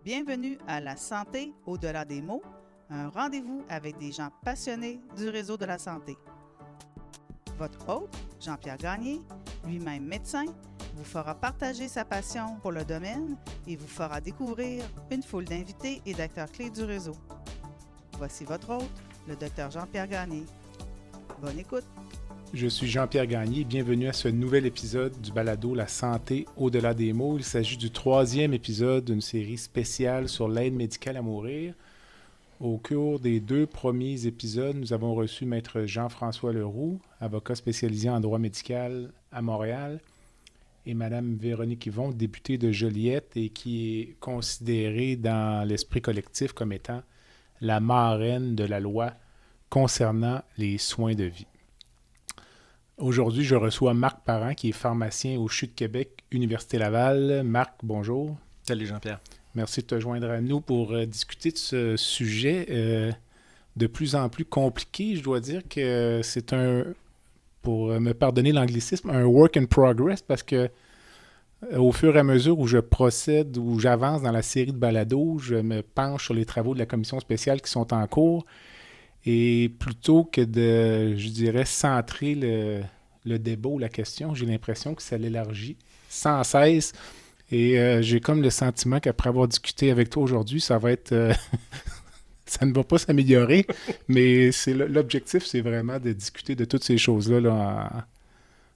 Bienvenue à La santé au-delà des mots, un rendez-vous avec des gens passionnés du réseau de la santé. Votre hôte, Jean-Pierre Gagné, lui-même médecin, vous fera partager sa passion pour le domaine et vous fera découvrir une foule d'invités et d'acteurs clés du réseau. Voici votre hôte, le Dr Jean-Pierre Gagné. Bonne écoute! Je suis Jean-Pierre Gagné, bienvenue à ce nouvel épisode du balado La santé au-delà des mots. Il s'agit du 3e épisode d'une série spéciale sur l'aide médicale à mourir. Au cours des 2 premiers épisodes, nous avons reçu Maître Jean-François Leroux, avocat spécialisé en droit médical à Montréal, et Mme Véronique Yvon, députée de Joliette et qui est considérée dans l'esprit collectif comme étant la marraine de la loi concernant les soins de vie. Aujourd'hui, je reçois Marc Parent, qui est pharmacien au CHU de Québec, Université Laval. Marc, bonjour. Salut Jean-Pierre. Merci de te joindre à nous pour discuter de ce sujet de plus en plus compliqué. Je dois dire que c'est pour me pardonner l'anglicisme, un work in progress parce que au fur et à mesure où je procède, où j'avance dans la série de balados, je me penche sur les travaux de la commission spéciale qui sont en cours. Et plutôt que de, je dirais, centrer le débat ou la question, j'ai l'impression que ça l'élargit sans cesse. Et j'ai comme le sentiment qu'après avoir discuté avec toi aujourd'hui, ça va être... ça ne va pas s'améliorer, mais l'objectif, c'est vraiment de discuter de toutes ces choses-là là,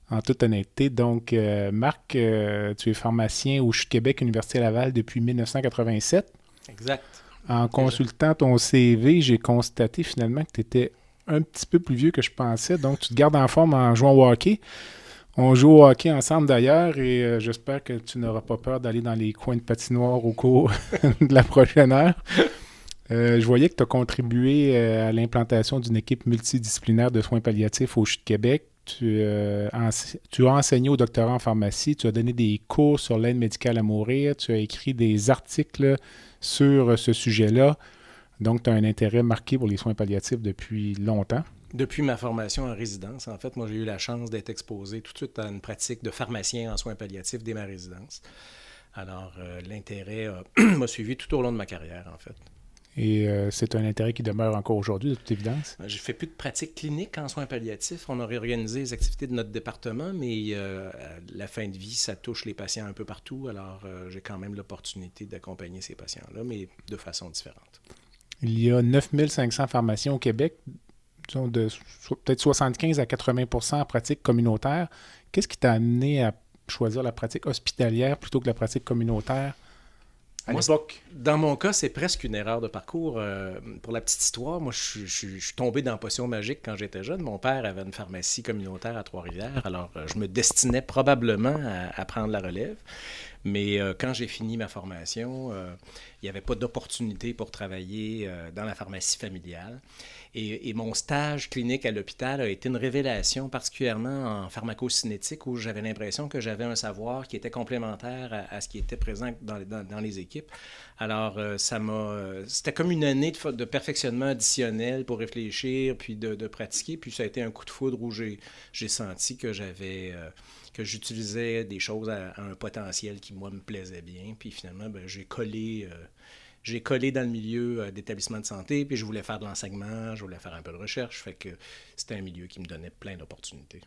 en toute honnêteté. Donc, Marc, tu es pharmacien au CHU de Québec, Université Laval depuis 1987. Exact. En consultant ton CV, j'ai constaté finalement que tu étais un petit peu plus vieux que je pensais. Donc, tu te gardes en forme en jouant au hockey. On joue au hockey ensemble d'ailleurs et j'espère que tu n'auras pas peur d'aller dans les coins de patinoire au cours de la prochaine heure. Je voyais que tu as contribué à l'implantation d'une équipe multidisciplinaire de soins palliatifs au CHU de Québec. Tu as enseigné au doctorat en pharmacie, tu as donné des cours sur l'aide médicale à mourir, tu as écrit des articles sur ce sujet-là. Donc, tu as un intérêt marqué pour les soins palliatifs depuis longtemps. Depuis ma formation en résidence, en fait, moi, j'ai eu la chance d'être exposé tout de suite à une pratique de pharmacien en soins palliatifs dès ma résidence. Alors, l'intérêt m'a suivi tout au long de ma carrière, en fait. Et c'est un intérêt qui demeure encore aujourd'hui, de toute évidence. J'ai fait plus de pratique clinique en soins palliatifs. On a réorganisé les activités de notre département, mais la fin de vie, ça touche les patients un peu partout. Alors, j'ai quand même l'opportunité d'accompagner ces patients-là, mais de façon différente. Il y a 9500 pharmaciens au Québec, disons de peut-être 75 à 80 % en pratique communautaire. Qu'est-ce qui t'a amené à choisir la pratique hospitalière plutôt que la pratique communautaire? Moi, dans mon cas, c'est presque une erreur de parcours. Pour la petite histoire, moi, je suis tombé dans la potion magique quand j'étais jeune. Mon père avait une pharmacie communautaire à Trois-Rivières, alors je me destinais probablement à prendre la relève. Mais quand j'ai fini ma formation, il n'y avait pas d'opportunité pour travailler dans la pharmacie familiale. Et mon stage clinique à l'hôpital a été une révélation, particulièrement en pharmacocinétique, où j'avais l'impression que j'avais un savoir qui était complémentaire à ce qui était présent dans les équipes. Alors, c'était comme une année de perfectionnement additionnel pour réfléchir, puis de pratiquer. Puis ça a été un coup de foudre où j'ai senti que que j'utilisais des choses à un potentiel qui, moi, me plaisait bien. Puis finalement, j'ai collé dans le milieu d'établissement de santé, puis je voulais faire de l'enseignement, je voulais faire un peu de recherche, fait que c'était un milieu qui me donnait plein d'opportunités.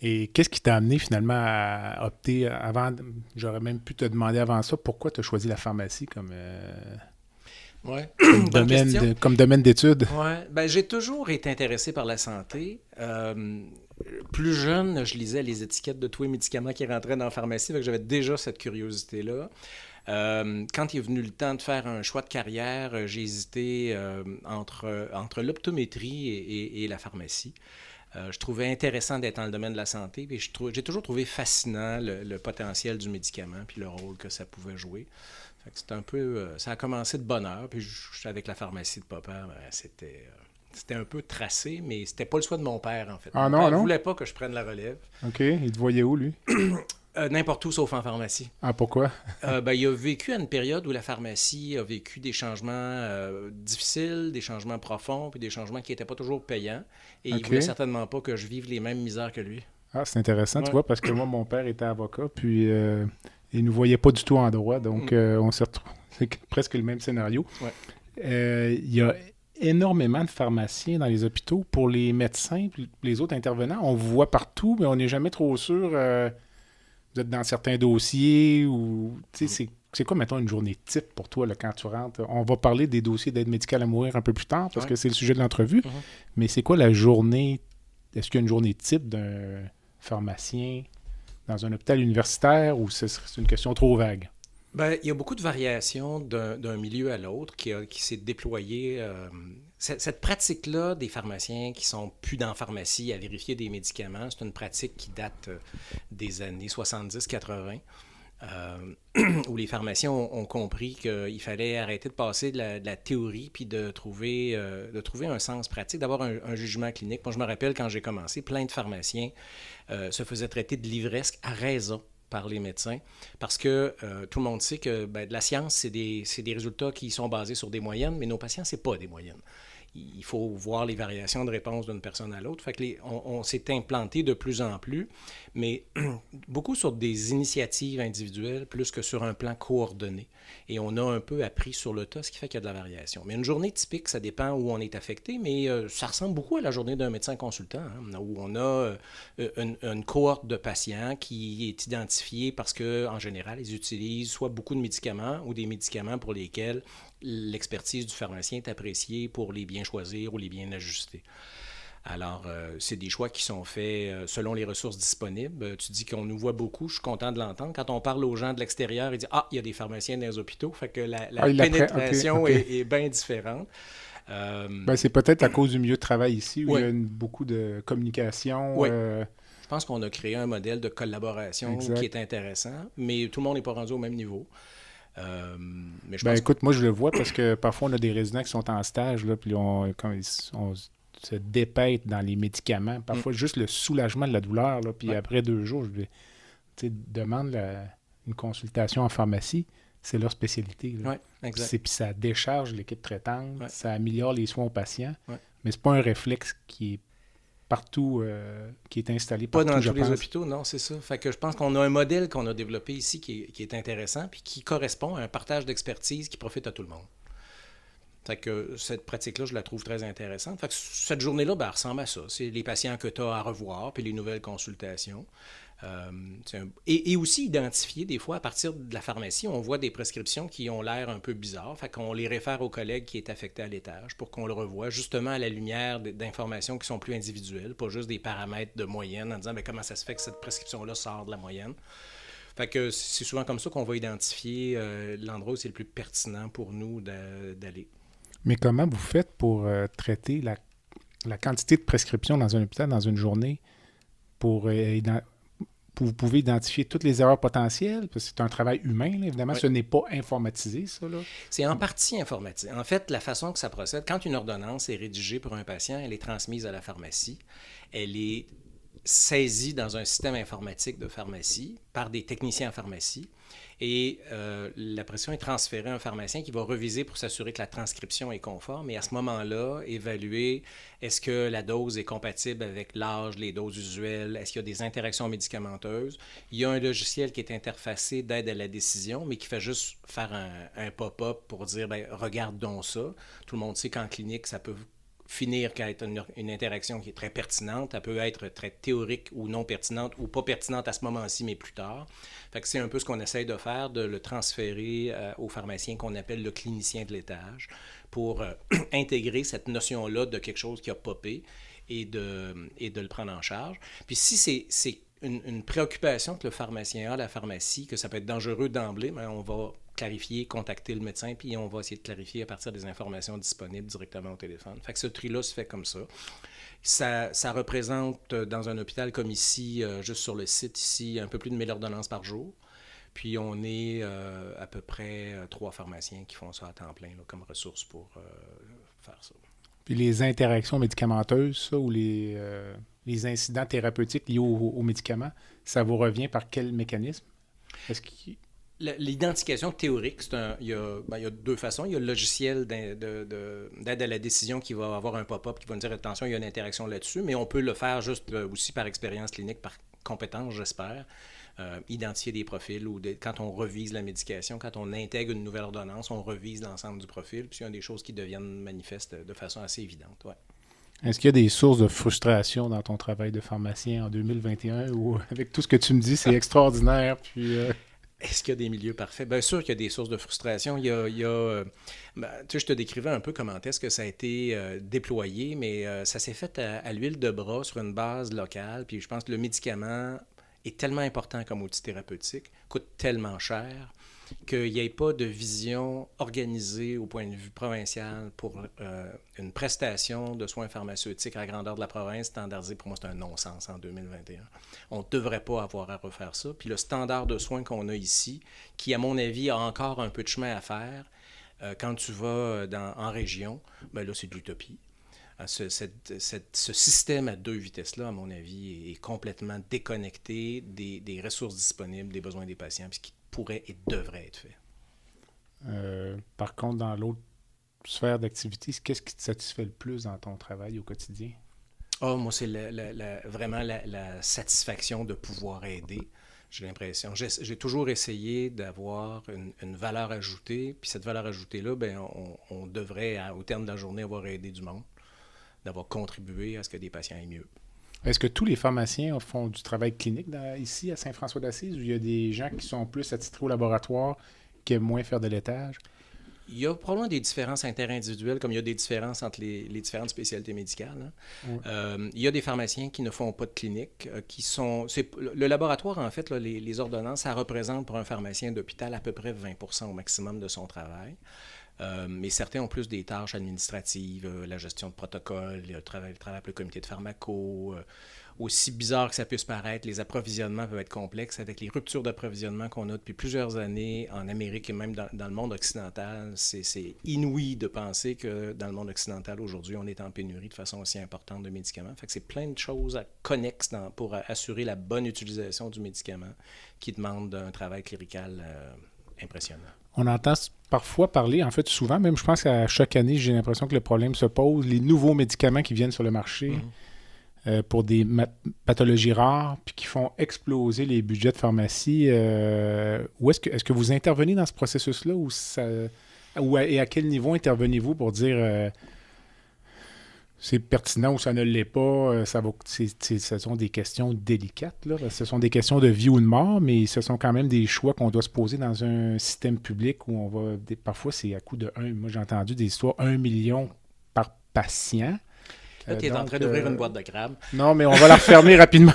Et qu'est-ce qui t'a amené finalement à opter avant, j'aurais même pu te demander avant ça, pourquoi tu as choisi la pharmacie comme domaine d'études? Ouais, j'ai toujours été intéressé par la santé. Plus jeune, je lisais les étiquettes de tous les médicaments qui rentraient dans la pharmacie, fait que j'avais déjà cette curiosité-là. Quand il est venu le temps de faire un choix de carrière, j'ai hésité entre l'optométrie et la pharmacie. Je trouvais intéressant d'être dans le domaine de la santé, puis j'ai toujours trouvé fascinant le potentiel du médicament puis le rôle que ça pouvait jouer. Fait que c'était un peu, ça a commencé de bonne heure, puis avec la pharmacie de papa, c'était un peu tracé, mais c'était pas le choix de mon père, en fait. Ah Mon non, père non? voulait pas que je prenne la relève. OK. Il te voyait où, lui? N'importe où, sauf en pharmacie. Ah, pourquoi? Il a vécu à une période où la pharmacie a vécu des changements difficiles, des changements profonds, puis des changements qui n'étaient pas toujours payants. Et il voulait certainement pas que je vive les mêmes misères que lui. Ah, c'est intéressant, tu vois, parce que moi, mon père était avocat, puis ils ne nous voyaient pas du tout en droit, donc on s'est retrouvé. C'est presque le même scénario. Ouais. Il y a énormément de pharmaciens dans les hôpitaux. Pour les médecins, les autres intervenants, on vous voit partout, mais on n'est jamais trop sûr. Vous êtes dans certains dossiers ou... C'est quoi, mettons, une journée type pour toi là, quand tu rentres? On va parler des dossiers d'aide médicale à mourir un peu plus tard parce que c'est le sujet de l'entrevue. Mais c'est quoi la journée? Est-ce qu'il y a une journée type d'un pharmacien dans un hôpital universitaire ou c'est une question trop vague? Ben, il y a beaucoup de variations d'un milieu à l'autre qui s'est déployée. Cette pratique-là des pharmaciens qui sont plus dans la pharmacie à vérifier des médicaments, c'est une pratique qui date des années 70-80, où les pharmaciens ont compris qu'il fallait arrêter de passer de la théorie puis de trouver un sens pratique, d'avoir un jugement clinique. Moi, je me rappelle quand j'ai commencé, plein de pharmaciens se faisaient traiter de livresque à raison par les médecins, parce que tout le monde sait que de la science, c'est des résultats qui sont basés sur des moyennes, mais nos patients, c'est pas des moyennes. Il faut voir les variations de réponse d'une personne à l'autre. Fait que on s'est implanté de plus en plus, mais beaucoup sur des initiatives individuelles plus que sur un plan coordonné. Et on a un peu appris sur le tas, ce qui fait qu'il y a de la variation. Mais une journée typique, ça dépend où on est affecté, mais ça ressemble beaucoup à la journée d'un médecin consultant, hein, où on a une cohorte de patients qui est identifiée parce qu'en général, ils utilisent soit beaucoup de médicaments ou des médicaments pour lesquels l'expertise du pharmacien est appréciée pour les bien choisir ou les bien ajuster. Alors, c'est des choix qui sont faits selon les ressources disponibles. Tu dis qu'on nous voit beaucoup, je suis content de l'entendre. Quand on parle aux gens de l'extérieur, ils disent « Ah, il y a des pharmaciens dans les hôpitaux », fait que la pénétration est bien différente. C'est peut-être à cause du milieu de travail ici, où il y a beaucoup de communication. Oui. Je pense qu'on a créé un modèle de collaboration qui est intéressant, mais tout le monde n'est pas rendu au même niveau. Mais je pense écoute, moi je le vois parce que parfois on a des résidents qui sont en stage, là, puis on se dépète dans les médicaments. Parfois juste le soulagement de la douleur, là, puis après 2 jours, je demande une consultation en pharmacie. C'est leur spécialité. Oui, exact. Puis ça décharge l'équipe traitante, ça améliore les soins aux patients, mais c'est pas un réflexe qui est partout, qui est installé partout, pas dans tous les hôpitaux, non, c'est ça. Fait que je pense qu'on a un modèle qu'on a développé ici qui est intéressant puis qui correspond à un partage d'expertise qui profite à tout le monde. Fait que cette pratique-là, je la trouve très intéressante. Fait que cette journée-là, elle ressemble à ça. C'est les patients que tu as à revoir puis les nouvelles consultations. Et aussi identifier, des fois, à partir de la pharmacie, on voit des prescriptions qui ont l'air un peu bizarres. Fait qu'on les réfère au collègue qui est affecté à l'étage pour qu'on le revoie, justement à la lumière d'informations qui sont plus individuelles, pas juste des paramètres de moyenne, en disant comment ça se fait que cette prescription-là sort de la moyenne. Fait que c'est souvent comme ça qu'on va identifier l'endroit où c'est le plus pertinent pour nous d'aller. Mais comment vous faites pour traiter la quantité de prescriptions dans un hôpital, dans une journée, vous pouvez identifier toutes les erreurs potentielles? Parce que c'est un travail humain, là, évidemment. Ce n'est pas informatisé, ça. Là. C'est en partie informatisé. En fait, la façon que ça procède, quand une ordonnance est rédigée pour un patient, elle est transmise à la pharmacie. Elle est saisie dans un système informatique de pharmacie par des techniciens en pharmacie. Et la pression est transférée à un pharmacien qui va reviser pour s'assurer que la transcription est conforme et à ce moment-là, évaluer est-ce que la dose est compatible avec l'âge, les doses usuelles, est-ce qu'il y a des interactions médicamenteuses. Il y a un logiciel qui est interfacé d'aide à la décision, mais qui fait juste faire un pop-up pour dire regarde donc ça. Tout le monde sait qu'en clinique, ça peut finir qu'à être une interaction qui est très pertinente. Elle peut être très théorique ou non pertinente ou pas pertinente à ce moment-ci, mais plus tard. Fait que c'est un peu ce qu'on essaye de faire, de le transférer au pharmacien qu'on appelle le clinicien de l'étage pour intégrer cette notion-là de quelque chose qui a popé et de le prendre en charge. Puis si c'est une préoccupation que le pharmacien a à la pharmacie, que ça peut être dangereux d'emblée, mais on va clarifier, contacter le médecin, puis on va essayer de clarifier à partir des informations disponibles directement au téléphone. Fait que ce tri-là se fait comme ça. Ça représente, dans un hôpital comme ici, juste sur le site ici, un peu plus de 1000 ordonnances par jour. Puis on est à peu près 3 pharmaciens qui font ça à temps plein là, comme ressource pour faire ça. Puis les interactions médicamenteuses, ça, ou les incidents thérapeutiques liés aux médicaments, ça vous revient par quel mécanisme? Est-ce qu'il... L'identification théorique, il y a 2 façons. Il y a le logiciel d'aide à la décision qui va avoir un pop-up qui va nous dire attention, il y a une interaction là-dessus, mais on peut le faire juste aussi par expérience clinique, compétence, j'espère. Identifier des profils ou quand on revise la médication, quand on intègre une nouvelle ordonnance, on revise l'ensemble du profil. Puis il y a des choses qui deviennent manifestes de façon assez évidente. Ouais. Est-ce qu'il y a des sources de frustration dans ton travail de pharmacien en 2021 ou avec tout ce que tu me dis, c'est extraordinaire? Puis, Est-ce qu'il y a des milieux parfaits? Bien sûr qu'il y a des sources de frustration. Tu sais, je te décrivais un peu comment est-ce que ça a été déployé, mais ça s'est fait à l'huile de bras sur une base locale. Puis je pense que le médicament est tellement important comme outil thérapeutique, coûte tellement cher, qu'il n'y ait pas de vision organisée au point de vue provincial pour une prestation de soins pharmaceutiques à la grandeur de la province standardisée. Pour moi, c'est un non-sens en 2021. On ne devrait pas avoir à refaire ça. Puis le standard de soins qu'on a ici, qui, à mon avis, a encore un peu de chemin à faire, quand tu vas en région, bien là, c'est de l'utopie. Ce système à 2 vitesses-là, à mon avis, est complètement déconnecté des ressources disponibles, des besoins des patients, puis ce qui pourrait et devrait être fait. Par contre, dans l'autre sphère d'activité, qu'est-ce qui te satisfait le plus dans ton travail au quotidien? Moi, c'est vraiment la satisfaction de pouvoir aider. J'ai l'impression. J'ai toujours essayé d'avoir une valeur ajoutée, puis cette valeur ajoutée-là, ben, on devrait, au terme de la journée, avoir aidé du monde, d'avoir contribué à ce que des patients aient mieux. Est-ce que tous les pharmaciens font du travail clinique ici à Saint-François-d'Assise ou il y a des gens qui sont plus attitrés au laboratoire qui aiment moins faire de laitage? Il y a probablement des différences interindividuelles, comme il y a des différences entre les différentes spécialités médicales. Hein. Oui. Il y a des pharmaciens qui ne font pas de clinique, le laboratoire, en fait, là, les ordonnances, ça représente pour un pharmacien d'hôpital à peu près 20% au maximum de son travail. Mais certains ont plus des tâches administratives, la gestion de protocoles, le travail avec le comité de pharmaco. Aussi bizarre que ça puisse paraître, les approvisionnements peuvent être complexes avec les ruptures d'approvisionnement qu'on a depuis plusieurs années en Amérique et même dans le monde occidental. C'est inouï de penser que dans le monde occidental, aujourd'hui, on est en pénurie de façon aussi importante de médicaments. Fait que c'est plein de choses connexes pour assurer la bonne utilisation du médicament qui demandent un travail clérical impressionnant. On entend parfois parler, en fait souvent, même je pense qu'à chaque année, j'ai l'impression que le problème se pose, les nouveaux médicaments qui viennent sur le marché pour des pathologies rares, puis qui font exploser les budgets de pharmacie. Est-ce que vous intervenez dans ce processus-là et à quel niveau intervenez-vous pour dire c'est pertinent ou ça ne l'est pas? Ce sont des questions délicates, là. Ce sont des questions de vie ou de mort, mais ce sont quand même des choix qu'on doit se poser dans un système public où on va... Parfois, c'est à coût de 1. Moi, j'ai entendu des histoires 1 million par patient. Là, tu es en train d'ouvrir une boîte de crabes. Non, mais on va la refermer rapidement.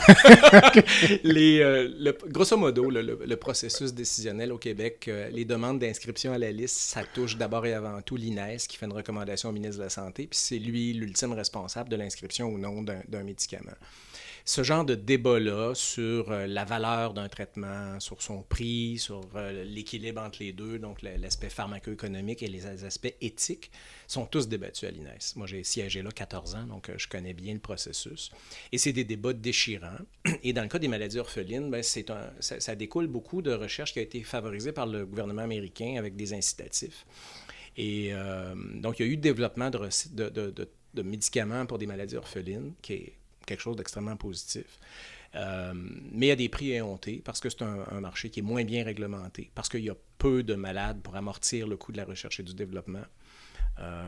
Grosso modo, le processus décisionnel au Québec, les demandes d'inscription à la liste, ça touche d'abord et avant tout l'INES qui fait une recommandation au ministre de la Santé, puis c'est lui l'ultime responsable de l'inscription ou non d'un médicament. Ce genre de débat-là sur la valeur d'un traitement, sur son prix, sur l'équilibre entre les deux, donc l'aspect pharmaco-économique et les aspects éthiques, sont tous débattus à l'INES. Moi, j'ai siégé là 14 ans, donc je connais bien le processus. Et c'est des débats déchirants. Et dans le cas des maladies orphelines, ben, ça découle beaucoup de recherches qui a été favorisée par le gouvernement américain avec des incitatifs. Et donc, il y a eu le développement de médicaments pour des maladies orphelines, qui est quelque chose d'extrêmement positif. Mais à des prix éhontés, parce que c'est un marché qui est moins bien réglementé, parce qu'il y a peu de malades pour amortir le coût de la recherche et du développement.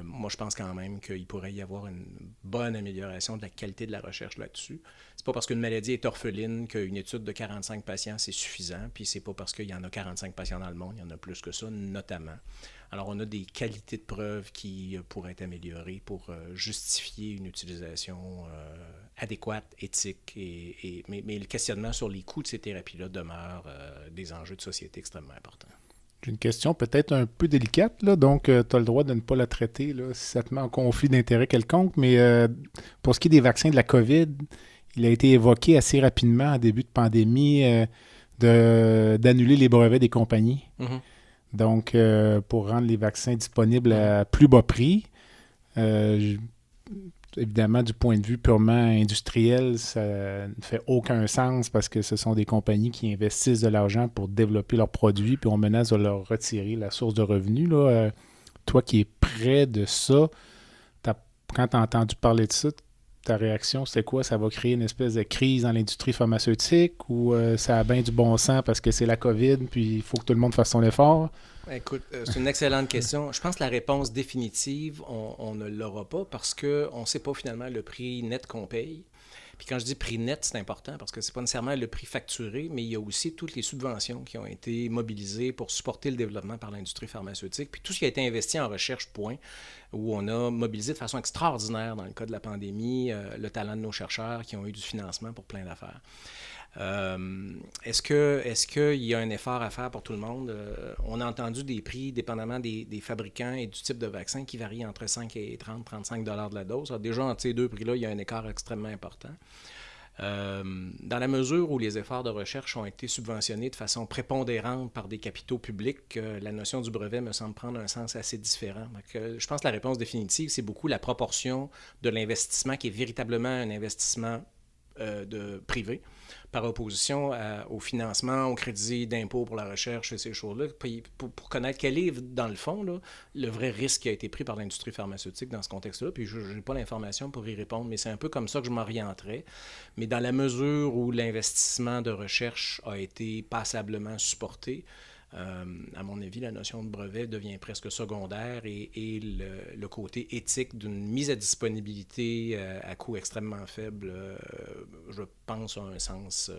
Moi, je pense quand même qu'il pourrait y avoir une bonne amélioration de la qualité de la recherche là-dessus. C'est pas parce qu'une maladie est orpheline qu'une étude de 45 patients, c'est suffisant, puis c'est pas parce qu'il y en a 45 patients dans le monde, il y en a plus que ça, notamment. Alors, on a des qualités de preuves qui pourraient être améliorées pour justifier une utilisation adéquate, éthique, mais le questionnement sur les coûts de ces thérapies-là demeure des enjeux de société extrêmement importants. J'ai une question peut-être un peu délicate, là, donc tu as le droit de ne pas la traiter là, si ça te met en conflit d'intérêt quelconque, mais pour ce qui est des vaccins de la COVID, il a été évoqué assez rapidement en début de pandémie d'annuler les brevets des compagnies. Mm-hmm. Donc, pour rendre les vaccins disponibles à plus bas prix, évidemment, du point de vue purement industriel, ça ne fait aucun sens parce que ce sont des compagnies qui investissent de l'argent pour développer leurs produits, puis on menace de leur retirer la source de revenus. Là. Toi qui es près de ça, quand tu as entendu parler de ça, ta réaction, c'était quoi? Ça va créer une espèce de crise dans l'industrie pharmaceutique ou ça a bien du bon sens parce que c'est la COVID puis il faut que tout le monde fasse son effort? Écoute, c'est une excellente question. Je pense que la réponse définitive, on ne l'aura pas parce qu'on ne sait pas finalement le prix net qu'on paye. Puis quand je dis prix net, c'est important parce que ce n'est pas nécessairement le prix facturé, mais il y a aussi toutes les subventions qui ont été mobilisées pour supporter le développement par l'industrie pharmaceutique. Puis tout ce qui a été investi en recherche, point, où on a mobilisé de façon extraordinaire, dans le cas de la pandémie, le talent de nos chercheurs qui ont eu du financement pour plein d'affaires. Est-ce qu'il y a un effort à faire pour tout le monde? On a entendu des prix, dépendamment des fabricants et du type de vaccin, qui varient entre 5 et 35 $ de la dose. Alors déjà, entre ces deux prix-là, il y a un écart extrêmement important. Dans la mesure où les efforts de recherche ont été subventionnés de façon prépondérante par des capitaux publics, la notion du brevet me semble prendre un sens assez différent. Donc, je pense que la réponse définitive, c'est beaucoup la proportion de l'investissement qui est véritablement un investissement privé, par opposition au financement, au crédit d'impôt pour la recherche et ces choses-là, pour connaître quel est, dans le fond, là, le vrai risque qui a été pris par l'industrie pharmaceutique dans ce contexte-là. Puis je n'ai pas l'information pour y répondre, mais c'est un peu comme ça que je m'orienterais. Mais dans la mesure où l'investissement de recherche a été passablement supporté, à mon avis, la notion de brevet devient presque secondaire et le côté éthique d'une mise à disponibilité à coût extrêmement faible, je pense, a un sens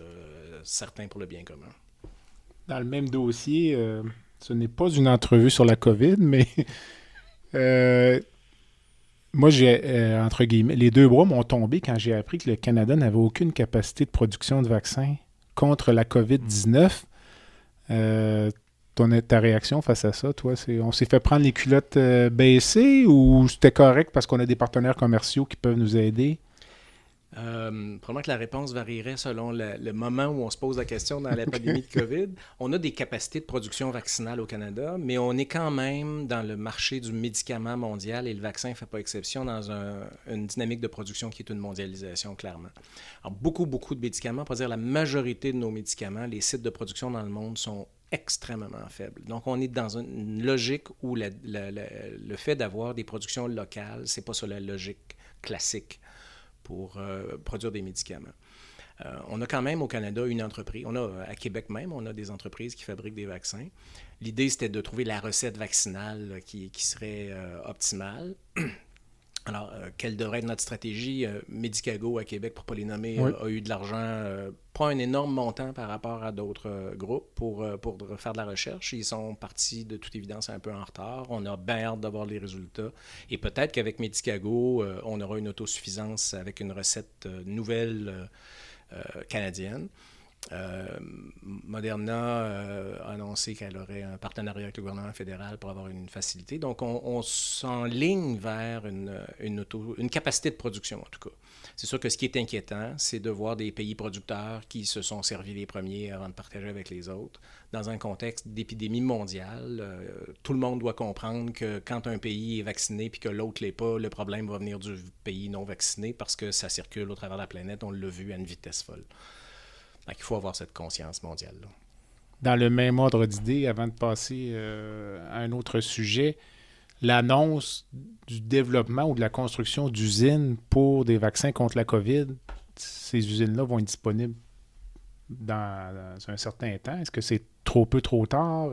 certain pour le bien commun. Dans le même dossier, ce n'est pas une entrevue sur la COVID, mais moi, entre guillemets, les deux bras m'ont tombé quand j'ai appris que le Canada n'avait aucune capacité de production de vaccins contre la COVID-19. Ta réaction face à ça, toi, on s'est fait prendre les culottes baissées ou c'était correct parce qu'on a des partenaires commerciaux qui peuvent nous aider? Probablement que la réponse varierait selon le moment où on se pose la question dans la pandémie de COVID. On a des capacités de production vaccinale au Canada, mais on est quand même dans le marché du médicament mondial et le vaccin ne fait pas exception dans une dynamique de production qui est une mondialisation, clairement. Alors, beaucoup de médicaments, pour dire la majorité de nos médicaments, les sites de production dans le monde sont extrêmement faibles. Donc, on est dans une logique où le fait d'avoir des productions locales, c'est pas ça la logique classique pour produire des médicaments. On a quand même au Canada une entreprise, à Québec même, on a des entreprises qui fabriquent des vaccins. L'idée, c'était de trouver la recette vaccinale qui serait optimale. Alors, quelle devrait être notre stratégie? Medicago à Québec, pour ne pas les nommer, oui, a eu de l'argent, pas un énorme montant par rapport à d'autres groupes pour faire de la recherche. Ils sont partis de toute évidence un peu en retard. On a bien hâte d'avoir les résultats. Et peut-être qu'avec Medicago, on aura une autosuffisance avec une recette nouvelle canadienne. Moderna a annoncé qu'elle aurait un partenariat avec le gouvernement fédéral pour avoir une facilité. Donc, on s'enligne vers une capacité de production, en tout cas. C'est sûr que ce qui est inquiétant, c'est de voir des pays producteurs qui se sont servis les premiers avant de partager avec les autres. Dans un contexte d'épidémie mondiale, tout le monde doit comprendre que quand un pays est vacciné puis que l'autre ne l'est pas, le problème va venir du pays non vacciné parce que ça circule au travers de la planète. On l'a vu à une vitesse folle. Donc, il faut avoir cette conscience mondiale-là. Dans le même ordre d'idée, avant de passer à un autre sujet, l'annonce du développement ou de la construction d'usines pour des vaccins contre la COVID, ces usines-là vont être disponibles dans un certain temps. Est-ce que c'est trop peu, trop tard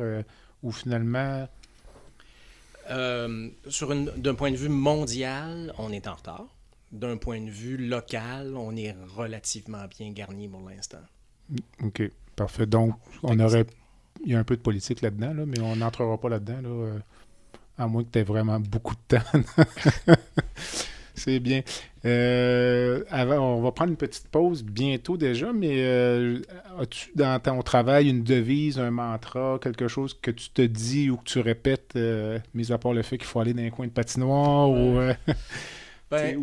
ou finalement... D'un point de vue mondial, on est en retard. D'un point de vue local, on est relativement bien garni pour l'instant. OK, parfait. Donc, il y a un peu de politique là-dedans, là, mais on n'entrera pas là-dedans, là, à moins que tu aies vraiment beaucoup de temps. C'est bien. On va prendre une petite pause bientôt déjà, mais as-tu dans ton travail une devise, un mantra, quelque chose que tu te dis ou que tu répètes, mis à part le fait qu'il faut aller dans un coin de patinoire ou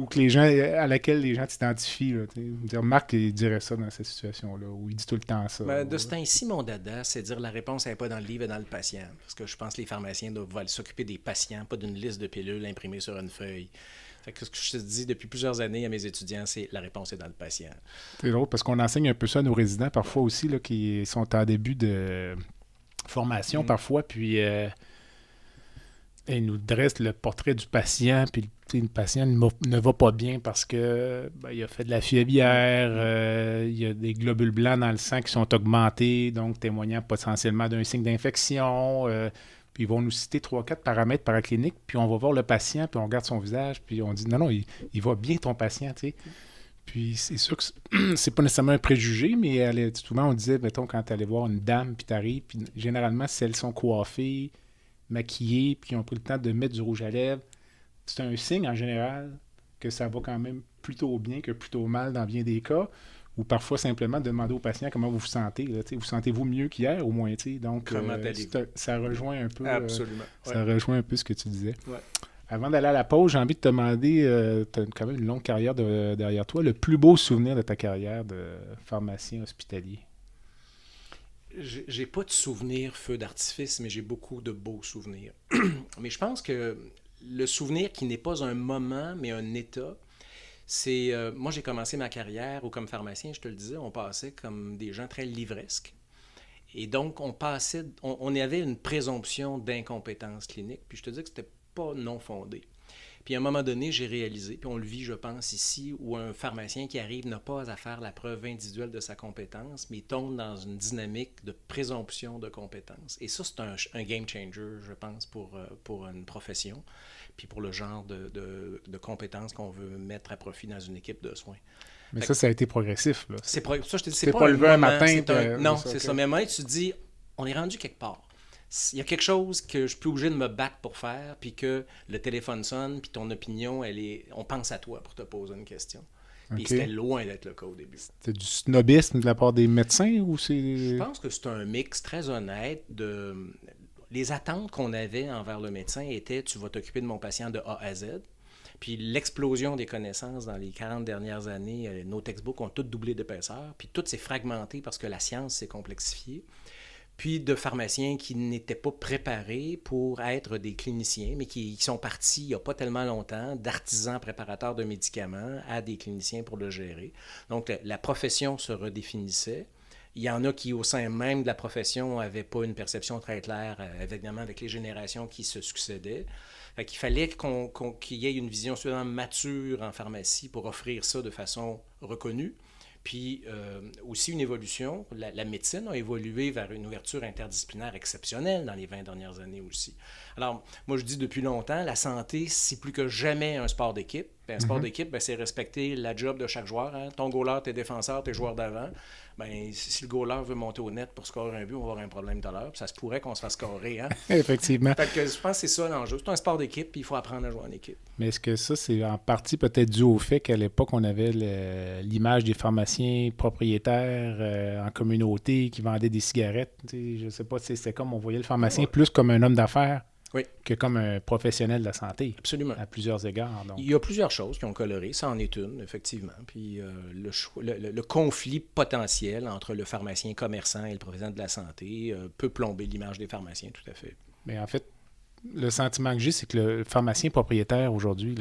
que à laquelle les gens t'identifient. Dire Marc, il dirait ça dans cette situation-là, ou il dit tout le temps ça. De ce temps-ci, mon dada, c'est dire la réponse n'est pas dans le livre et dans le patient. Parce que je pense que les pharmaciens doivent s'occuper des patients, pas d'une liste de pilules imprimées sur une feuille. Fait que ce que je te dis depuis plusieurs années à mes étudiants, c'est la réponse est dans le patient. C'est drôle parce qu'on enseigne un peu ça à nos résidents parfois aussi, là, qui sont en début de formation parfois, puis... il nous dresse le portrait du patient, puis le patient ne va pas bien parce que il a fait de la fièvre hier, il y a des globules blancs dans le sang qui sont augmentés, donc témoignant potentiellement d'un signe d'infection. Puis ils vont nous citer 3-4 paramètres paracliniques, puis on va voir le patient, puis on regarde son visage, puis on dit non, il va bien ton patient, tu sais. Puis c'est sûr que c'est pas nécessairement un préjugé, mais souvent on disait, mettons, quand tu allais voir une dame, puis tu arrives, puis généralement, si elles sont coiffées, maquillées, puis ont pris le temps de mettre du rouge à lèvres, c'est un signe en général que ça va quand même plutôt bien que plutôt mal dans bien des cas, ou parfois simplement demander au patient comment vous vous sentez. Là, vous sentez-vous mieux qu'hier au moins? Donc, ça rejoint un peu. Absolument. Ça rejoint un peu ce que tu disais. Ouais. Avant d'aller à la pause, j'ai envie de te demander, tu as quand même une longue carrière derrière toi, le plus beau souvenir de ta carrière de pharmacien hospitalier. J'ai pas de souvenirs feu d'artifice, mais j'ai beaucoup de beaux souvenirs. Mais je pense que le souvenir qui n'est pas un moment, mais un état, c'est... moi, j'ai commencé ma carrière où, comme pharmacien, je te le disais, on passait comme des gens très livresques. Et donc, on avait une présomption d'incompétence clinique. Puis je te dis que c'était pas non fondé. Puis à un moment donné, j'ai réalisé, puis on le vit, je pense, ici, où un pharmacien qui arrive n'a pas à faire la preuve individuelle de sa compétence, mais tombe dans une dynamique de présomption de compétence. Et ça, c'est un game changer, je pense, pour une profession, puis pour le genre de compétences qu'on veut mettre à profit dans une équipe de soins. Mais ça a été progressif. Là. Ça, je te dis, c'est pas levé un matin. Non, c'est ça. Mais moi, tu te dis, on est rendu quelque part. Il y a quelque chose que je suis plus obligé de me battre pour faire, puis que le téléphone sonne, puis ton opinion, on pense à toi pour te poser une question. Puis c'était loin d'être le cas au début. C'était du snobisme de la part des médecins ou c'est... Je pense que c'est un mix très honnête de... Les attentes qu'on avait envers le médecin étaient « tu vas t'occuper de mon patient de A à Z ». Puis l'explosion des connaissances dans les 40 dernières années, nos textbooks ont toutes doublé d'épaisseur, puis tout s'est fragmenté parce que la science s'est complexifiée. Puis de pharmaciens qui n'étaient pas préparés pour être des cliniciens, mais qui sont partis il n'y a pas tellement longtemps, d'artisans préparateurs de médicaments à des cliniciens pour le gérer. Donc la profession se redéfinissait. Il y en a qui, au sein même de la profession, n'avaient pas une perception très claire, évidemment, avec les générations qui se succédaient. Fait qu'il fallait qu'il y ait une vision suffisamment mature en pharmacie pour offrir ça de façon reconnue. Puis aussi une évolution, la médecine a évolué vers une ouverture interdisciplinaire exceptionnelle dans les 20 dernières années aussi. Alors, moi je dis depuis longtemps, la santé, c'est plus que jamais un sport d'équipe. Un sport d'équipe, c'est respecter la job de chaque joueur. Hein. Ton goaler, tes défenseurs, tes joueurs d'avant. Si le goaler veut monter au net pour scorer un but, on va avoir un problème tout à l'heure. Puis ça se pourrait qu'on se fasse scorer. Hein? Effectivement. Fait que je pense que c'est ça l'enjeu. C'est un sport d'équipe, puis il faut apprendre à jouer en équipe. Mais est-ce que ça, c'est en partie peut-être dû au fait qu'à l'époque, on avait l'image des pharmaciens propriétaires en communauté qui vendaient des cigarettes? Je ne sais pas, c'était comme on voyait le pharmacien plus comme un homme d'affaires que comme un professionnel de la santé. Absolument. À plusieurs égards. Donc. Il y a plusieurs choses qui ont coloré. Ça en est une, effectivement. Puis le conflit potentiel entre le pharmacien commerçant et le professionnel de la santé peut plomber l'image des pharmaciens, tout à fait. Mais en fait, le sentiment que j'ai, c'est que le pharmacien propriétaire aujourd'hui,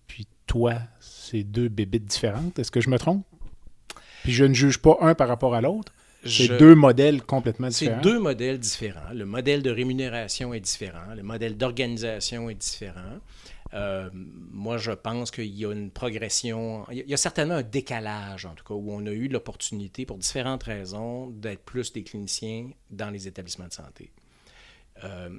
puis toi, c'est deux bébites différentes. Est-ce que je me trompe? Puis je ne juge pas un par rapport à l'autre. C'est deux modèles complètement différents. C'est deux modèles différents. Le modèle de rémunération est différent. Le modèle d'organisation est différent. Moi, je pense qu'il y a une progression. Il y a certainement un décalage, en tout cas, où on a eu l'opportunité, pour différentes raisons, d'être plus des cliniciens dans les établissements de santé.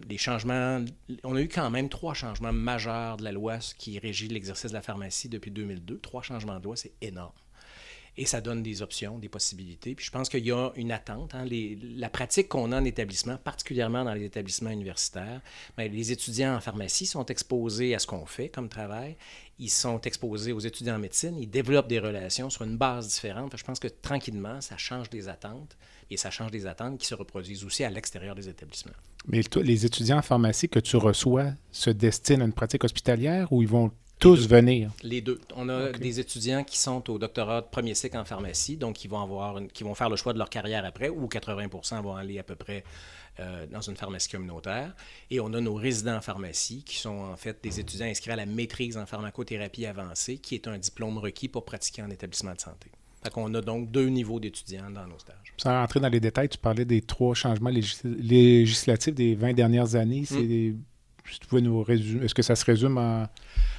Les changements, on a eu quand même 3 changements majeurs de la loi qui régit l'exercice de la pharmacie depuis 2002. 3 changements de loi, c'est énorme. Et ça donne des options, des possibilités. Puis je pense qu'il y a une attente. Hein. La pratique qu'on a en établissement, particulièrement dans les établissements universitaires, les étudiants en pharmacie sont exposés à ce qu'on fait comme travail. Ils sont exposés aux étudiants en médecine. Ils développent des relations sur une base différente. Je pense que tranquillement, ça change des attentes. Et ça change des attentes qui se reproduisent aussi à l'extérieur des établissements. Mais les étudiants en pharmacie que tu reçois se destinent à une pratique hospitalière ou ils vont tous venir? Les deux. On a des étudiants qui sont au doctorat de premier cycle en pharmacie, donc qui vont faire le choix de leur carrière après, ou 80% vont aller à peu près dans une pharmacie communautaire. Et on a nos résidents en pharmacie, qui sont en fait des étudiants inscrits à la maîtrise en pharmacothérapie avancée, qui est un diplôme requis pour pratiquer en établissement de santé. Fait qu'on a donc 2 niveaux d'étudiants dans nos stages. Sans rentrer dans les détails, tu parlais des 3 changements législatifs des 20 dernières années. C'est Si tu pouvais nous résumer, est-ce que ça se résume en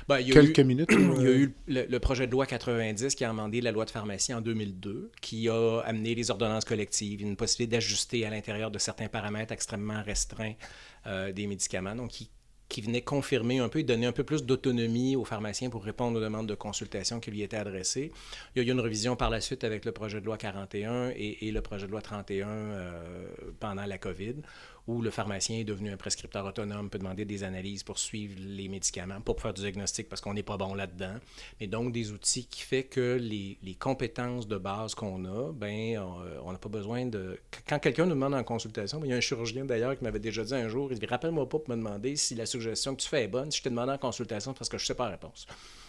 Il y a quelques minutes? Il y a eu le projet de loi 90 qui a amendé la loi de pharmacie en 2002, qui a amené les ordonnances collectives, une possibilité d'ajuster à l'intérieur de certains paramètres extrêmement restreints des médicaments, donc qui venait confirmer un peu et donner un peu plus d'autonomie aux pharmaciens pour répondre aux demandes de consultation qui lui étaient adressées. Il y a eu une révision par la suite avec le projet de loi 41 et le projet de loi 31 pendant la COVID, où le pharmacien est devenu un prescripteur autonome, peut demander des analyses pour suivre les médicaments, pour faire du diagnostic parce qu'on n'est pas bon là-dedans. Mais donc, des outils qui fait que les compétences de base qu'on a, on n'a pas besoin de... Quand quelqu'un nous demande en consultation, il y a un chirurgien d'ailleurs qui m'avait déjà dit un jour, il dit « Rappelle-moi pas pour me demander si la suggestion que tu fais est bonne, si je t'ai demandé en consultation, c'est parce que je ne sais pas la réponse. »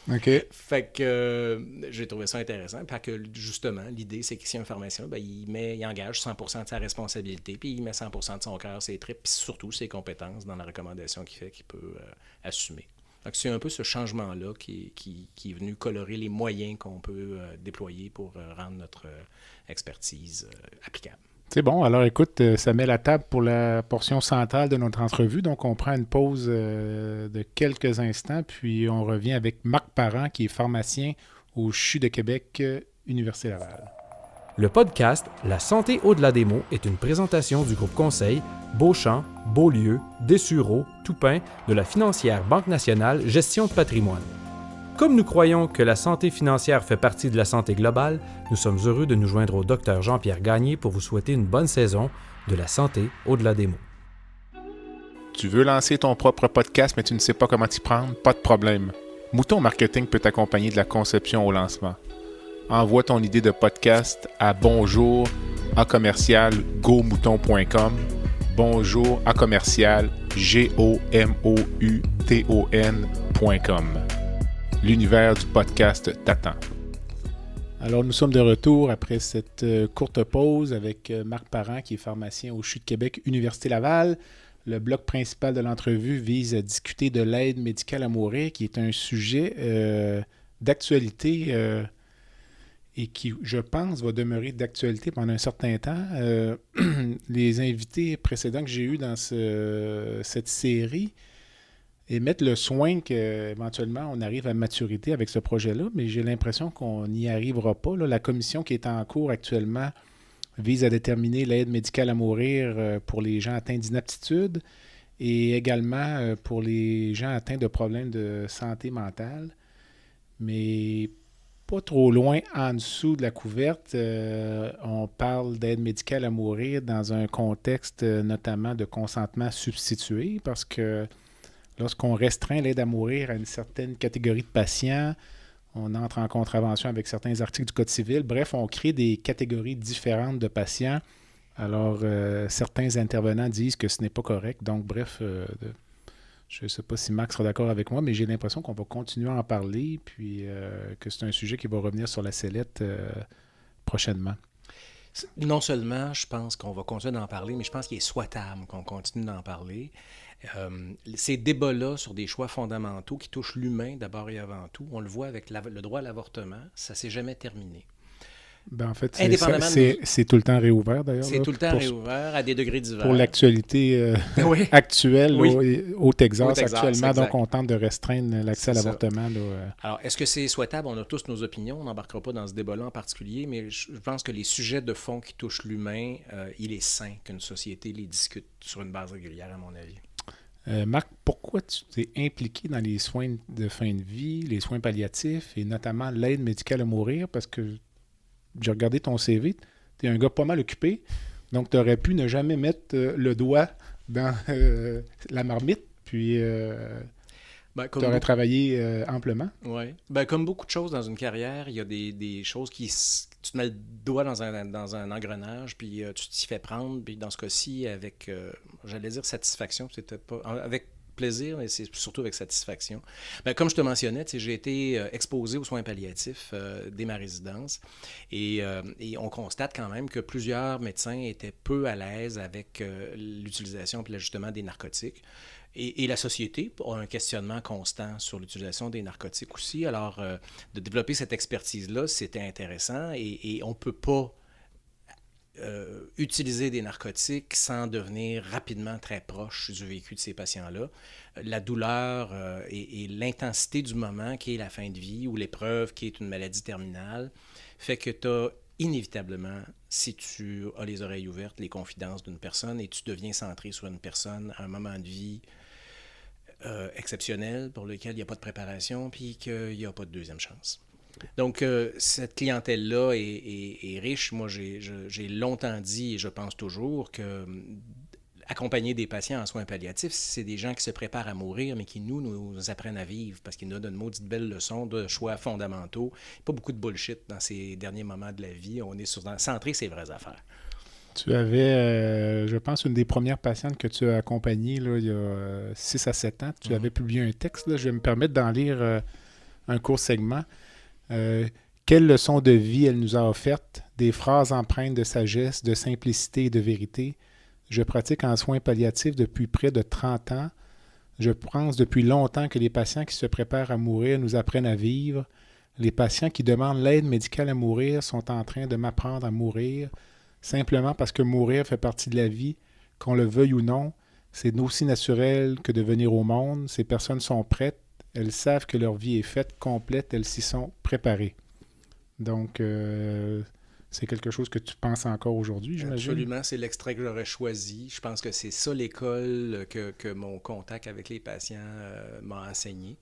OK. Fait que j'ai trouvé ça intéressant. Parce que justement, l'idée, c'est que si un pharmacien, il engage 100% de sa responsabilité, puis il met 100% de son cœur, ses tripes, puis surtout ses compétences dans la recommandation qu'il fait, qu'il peut assumer. Donc, c'est un peu ce changement-là qui est venu colorer les moyens qu'on peut déployer pour rendre notre expertise applicable. C'est bon. Alors, écoute, ça met la table pour la portion centrale de notre entrevue. Donc, on prend une pause de quelques instants, puis on revient avec Marc Parent, qui est pharmacien au CHU de Québec, Université Laval. Le podcast La santé au-delà des mots est une présentation du groupe conseil Beauchamp, Beaulieu, Dessureau, Toupin de la financière Banque nationale Gestion de patrimoine. Comme nous croyons que la santé financière fait partie de la santé globale, nous sommes heureux de nous joindre au Dr Jean-Pierre Gagné pour vous souhaiter une bonne saison de la santé au-delà des mots. Tu veux lancer ton propre podcast, mais tu ne sais pas comment t'y prendre? Pas de problème. Mouton Marketing peut t'accompagner de la conception au lancement. Envoie ton idée de podcast à bonjour@gomouton.com. bonjour@gomouton.com. L'univers du podcast t'attend. Alors, nous sommes de retour après cette courte pause avec Marc Parent, qui est pharmacien au CHU de Québec, Université Laval. Le bloc principal de l'entrevue vise à discuter de l'aide médicale à mourir, qui est un sujet d'actualité et qui, je pense, va demeurer d'actualité pendant un certain temps. Les invités précédents que j'ai eus dans cette série émettent le soin qu'éventuellement on arrive à maturité avec ce projet-là, mais j'ai l'impression qu'on n'y arrivera pas. Là, la commission qui est en cours actuellement vise à déterminer l'aide médicale à mourir pour les gens atteints d'inaptitude et également pour les gens atteints de problèmes de santé mentale. Mais pas trop loin en dessous de la couverte, on parle d'aide médicale à mourir dans un contexte notamment de consentement substitué, parce que lorsqu'on restreint l'aide à mourir à une certaine catégorie de patients, on entre en contravention avec certains articles du Code civil. Bref, on crée des catégories différentes de patients. Alors, certains intervenants disent que ce n'est pas correct. Donc, bref, je ne sais pas si Marc sera d'accord avec moi, mais j'ai l'impression qu'on va continuer à en parler, puis que c'est un sujet qui va revenir sur la sellette prochainement. Non seulement, je pense qu'on va continuer d'en parler, mais je pense qu'il est souhaitable qu'on continue d'en parler. Ces débats-là sur des choix fondamentaux qui touchent l'humain d'abord et avant tout, on le voit avec le droit à l'avortement, ça ne s'est jamais terminé. Ben, en fait, c'est tout le temps réouvert, d'ailleurs. C'est tout le temps réouvert à des degrés divers. Pour l'actualité oui. actuelle au Texas actuellement, exact. Donc on tente de restreindre l'accès à l'avortement. Alors, est-ce que c'est souhaitable? On a tous nos opinions, on n'embarquera pas dans ce débat-là en particulier, mais je pense que les sujets de fond qui touchent l'humain, il est sain qu'une société les discute sur une base régulière, à mon avis. Marc, pourquoi tu t'es impliqué dans les soins de fin de vie, les soins palliatifs et notamment l'aide médicale à mourir? Parce que j'ai regardé ton CV, tu es un gars pas mal occupé, donc tu aurais pu ne jamais mettre le doigt dans la marmite, puis tu aurais travaillé amplement. Oui. Comme beaucoup de choses dans une carrière, il y a des choses qui... Tu te mets le doigt dans un engrenage, puis tu t'y fais prendre, puis dans ce cas-ci, avec, j'allais dire satisfaction, c'était pas... Avec plaisir, mais c'est surtout avec satisfaction. Comme je te mentionnais, j'ai été exposé aux soins palliatifs dès ma résidence et on constate quand même que plusieurs médecins étaient peu à l'aise avec l'utilisation et l'ajustement des narcotiques. Et la société a un questionnement constant sur l'utilisation des narcotiques aussi. Alors, de développer cette expertise-là, c'était intéressant et on ne peut pas utiliser des narcotiques sans devenir rapidement très proche du vécu de ces patients-là. La douleur et l'intensité du moment qui est la fin de vie ou l'épreuve qui est une maladie terminale fait que tu as inévitablement, si tu as les oreilles ouvertes, les confidences d'une personne et tu deviens centré sur une personne à un moment de vie exceptionnel pour lequel il n'y a pas de préparation puis qu'il n'y a pas de deuxième chance. Donc, cette clientèle-là est riche. Moi, j'ai longtemps dit, et je pense toujours, que accompagner des patients en soins palliatifs, c'est des gens qui se préparent à mourir, mais qui nous apprennent à vivre parce qu'ils nous donnent une maudite belle leçon de choix fondamentaux. Pas beaucoup de bullshit dans ces derniers moments de la vie. On est centré sur ces vraies affaires. Tu avais, je pense, une des premières patientes que tu as accompagnées là, il y a 6 à 7 ans. Tu avais publié un texte. Là, je vais me permettre d'en lire un court segment. Quelle leçon de vie elle nous a offerte, des phrases empreintes de sagesse, de simplicité et de vérité. Je pratique en soins palliatifs depuis près de 30 ans. Je pense depuis longtemps que les patients qui se préparent à mourir nous apprennent à vivre. Les patients qui demandent l'aide médicale à mourir sont en train de m'apprendre à mourir, simplement parce que mourir fait partie de la vie, qu'on le veuille ou non. C'est aussi naturel que de venir au monde. Ces personnes sont prêtes. Elles savent que leur vie est faite, complète, elles s'y sont préparées. Donc, c'est quelque chose que tu penses encore aujourd'hui, j'imagine? Absolument, c'est l'extrait que j'aurais choisi. Je pense que c'est ça l'école que mon contact avec les patients m'a enseigné.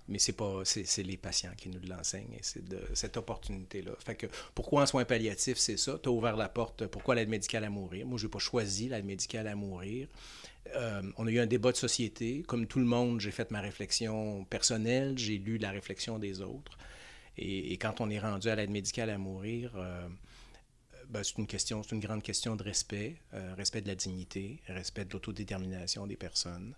Mais c'est les patients qui nous l'enseignent et c'est de cette opportunité-là. Fait que pourquoi en soins palliatifs, c'est ça? Tu as ouvert la porte. Pourquoi l'aide médicale à mourir? Moi, je n'ai pas choisi l'aide médicale à mourir. On a eu un débat de société. Comme tout le monde, j'ai fait ma réflexion personnelle, j'ai lu la réflexion des autres. Et quand on est rendu à l'aide médicale à mourir, c'est une grande question de respect, respect de la dignité, respect de l'autodétermination des personnes.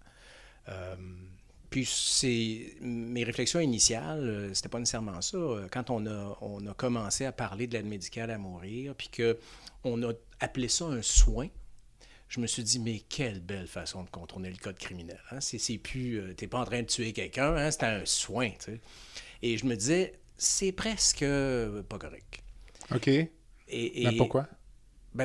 Puis mes réflexions initiales, c'était pas nécessairement ça. Quand on a commencé à parler de l'aide médicale à mourir, puis qu'on a appelé ça un soin, je me suis dit, mais quelle belle façon de contourner le code criminel. Hein? C'est plus, t'es pas en train de tuer quelqu'un, hein? C'est un soin. T'sais. Et je me disais, c'est presque pas correct. OK. Mais pourquoi?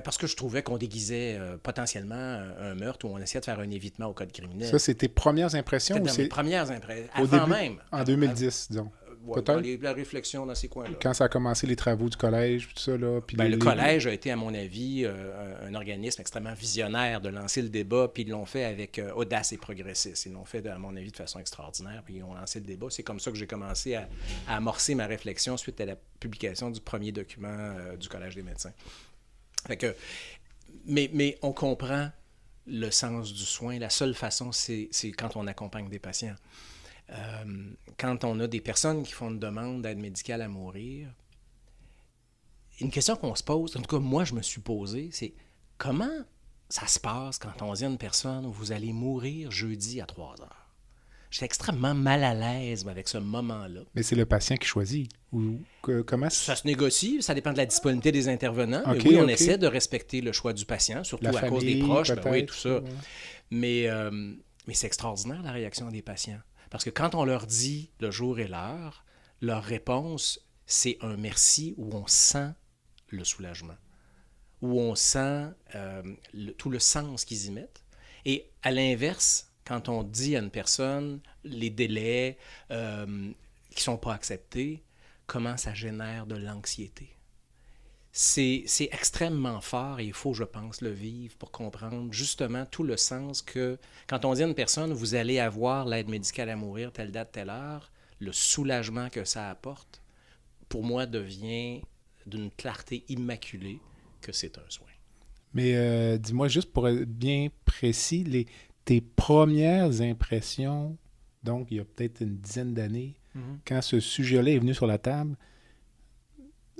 Parce que je trouvais qu'on déguisait potentiellement un meurtre ou on essayait de faire un évitement au code criminel. Ça, c'est tes premières impressions? C'était ou dans c'est mes premières impressions, au avant début, même. En 2010, disons. Peut-être? La réflexion dans ces coins-là. Quand ça a commencé les travaux du collège, tout ça, là. Puis le collège a été, à mon avis, un organisme extrêmement visionnaire de lancer le débat, puis ils l'ont fait avec audace et progressiste. Ils l'ont fait, à mon avis, de façon extraordinaire, puis ils ont lancé le débat. C'est comme ça que j'ai commencé à amorcer ma réflexion suite à la publication du premier document du Collège des médecins. Fait que, mais on comprend le sens du soin. La seule façon, c'est quand on accompagne des patients. Quand on a des personnes qui font une demande d'aide médicale à mourir, une question qu'on se pose, en tout cas moi je me suis posé, c'est comment ça se passe quand on dit à une personne « vous allez mourir jeudi à 3 heures ». J'étais extrêmement mal à l'aise avec ce moment-là. Mais c'est le patient qui choisit. Comment ça se négocie, ça dépend de la disponibilité des intervenants. Okay, mais oui, on essaie de respecter le choix du patient, surtout à cause des proches, oui, tout ça. Ouais. Mais c'est extraordinaire la réaction des patients. Parce que quand on leur dit le jour et l'heure, leur réponse, c'est un merci où on sent le soulagement, où on sent tout le sens qu'ils y mettent. Et à l'inverse, quand on dit à une personne les délais qui ne sont pas acceptés, comment ça génère de l'anxiété. C'est extrêmement fort et il faut, je pense, le vivre pour comprendre justement tout le sens que quand on dit à une personne « vous allez avoir l'aide médicale à mourir telle date, telle heure », le soulagement que ça apporte, pour moi, devient d'une clarté immaculée que c'est un soin. Mais dis-moi, juste pour être bien précis, tes premières impressions, donc il y a peut-être une dizaine d'années, quand ce sujet-là est venu sur la table,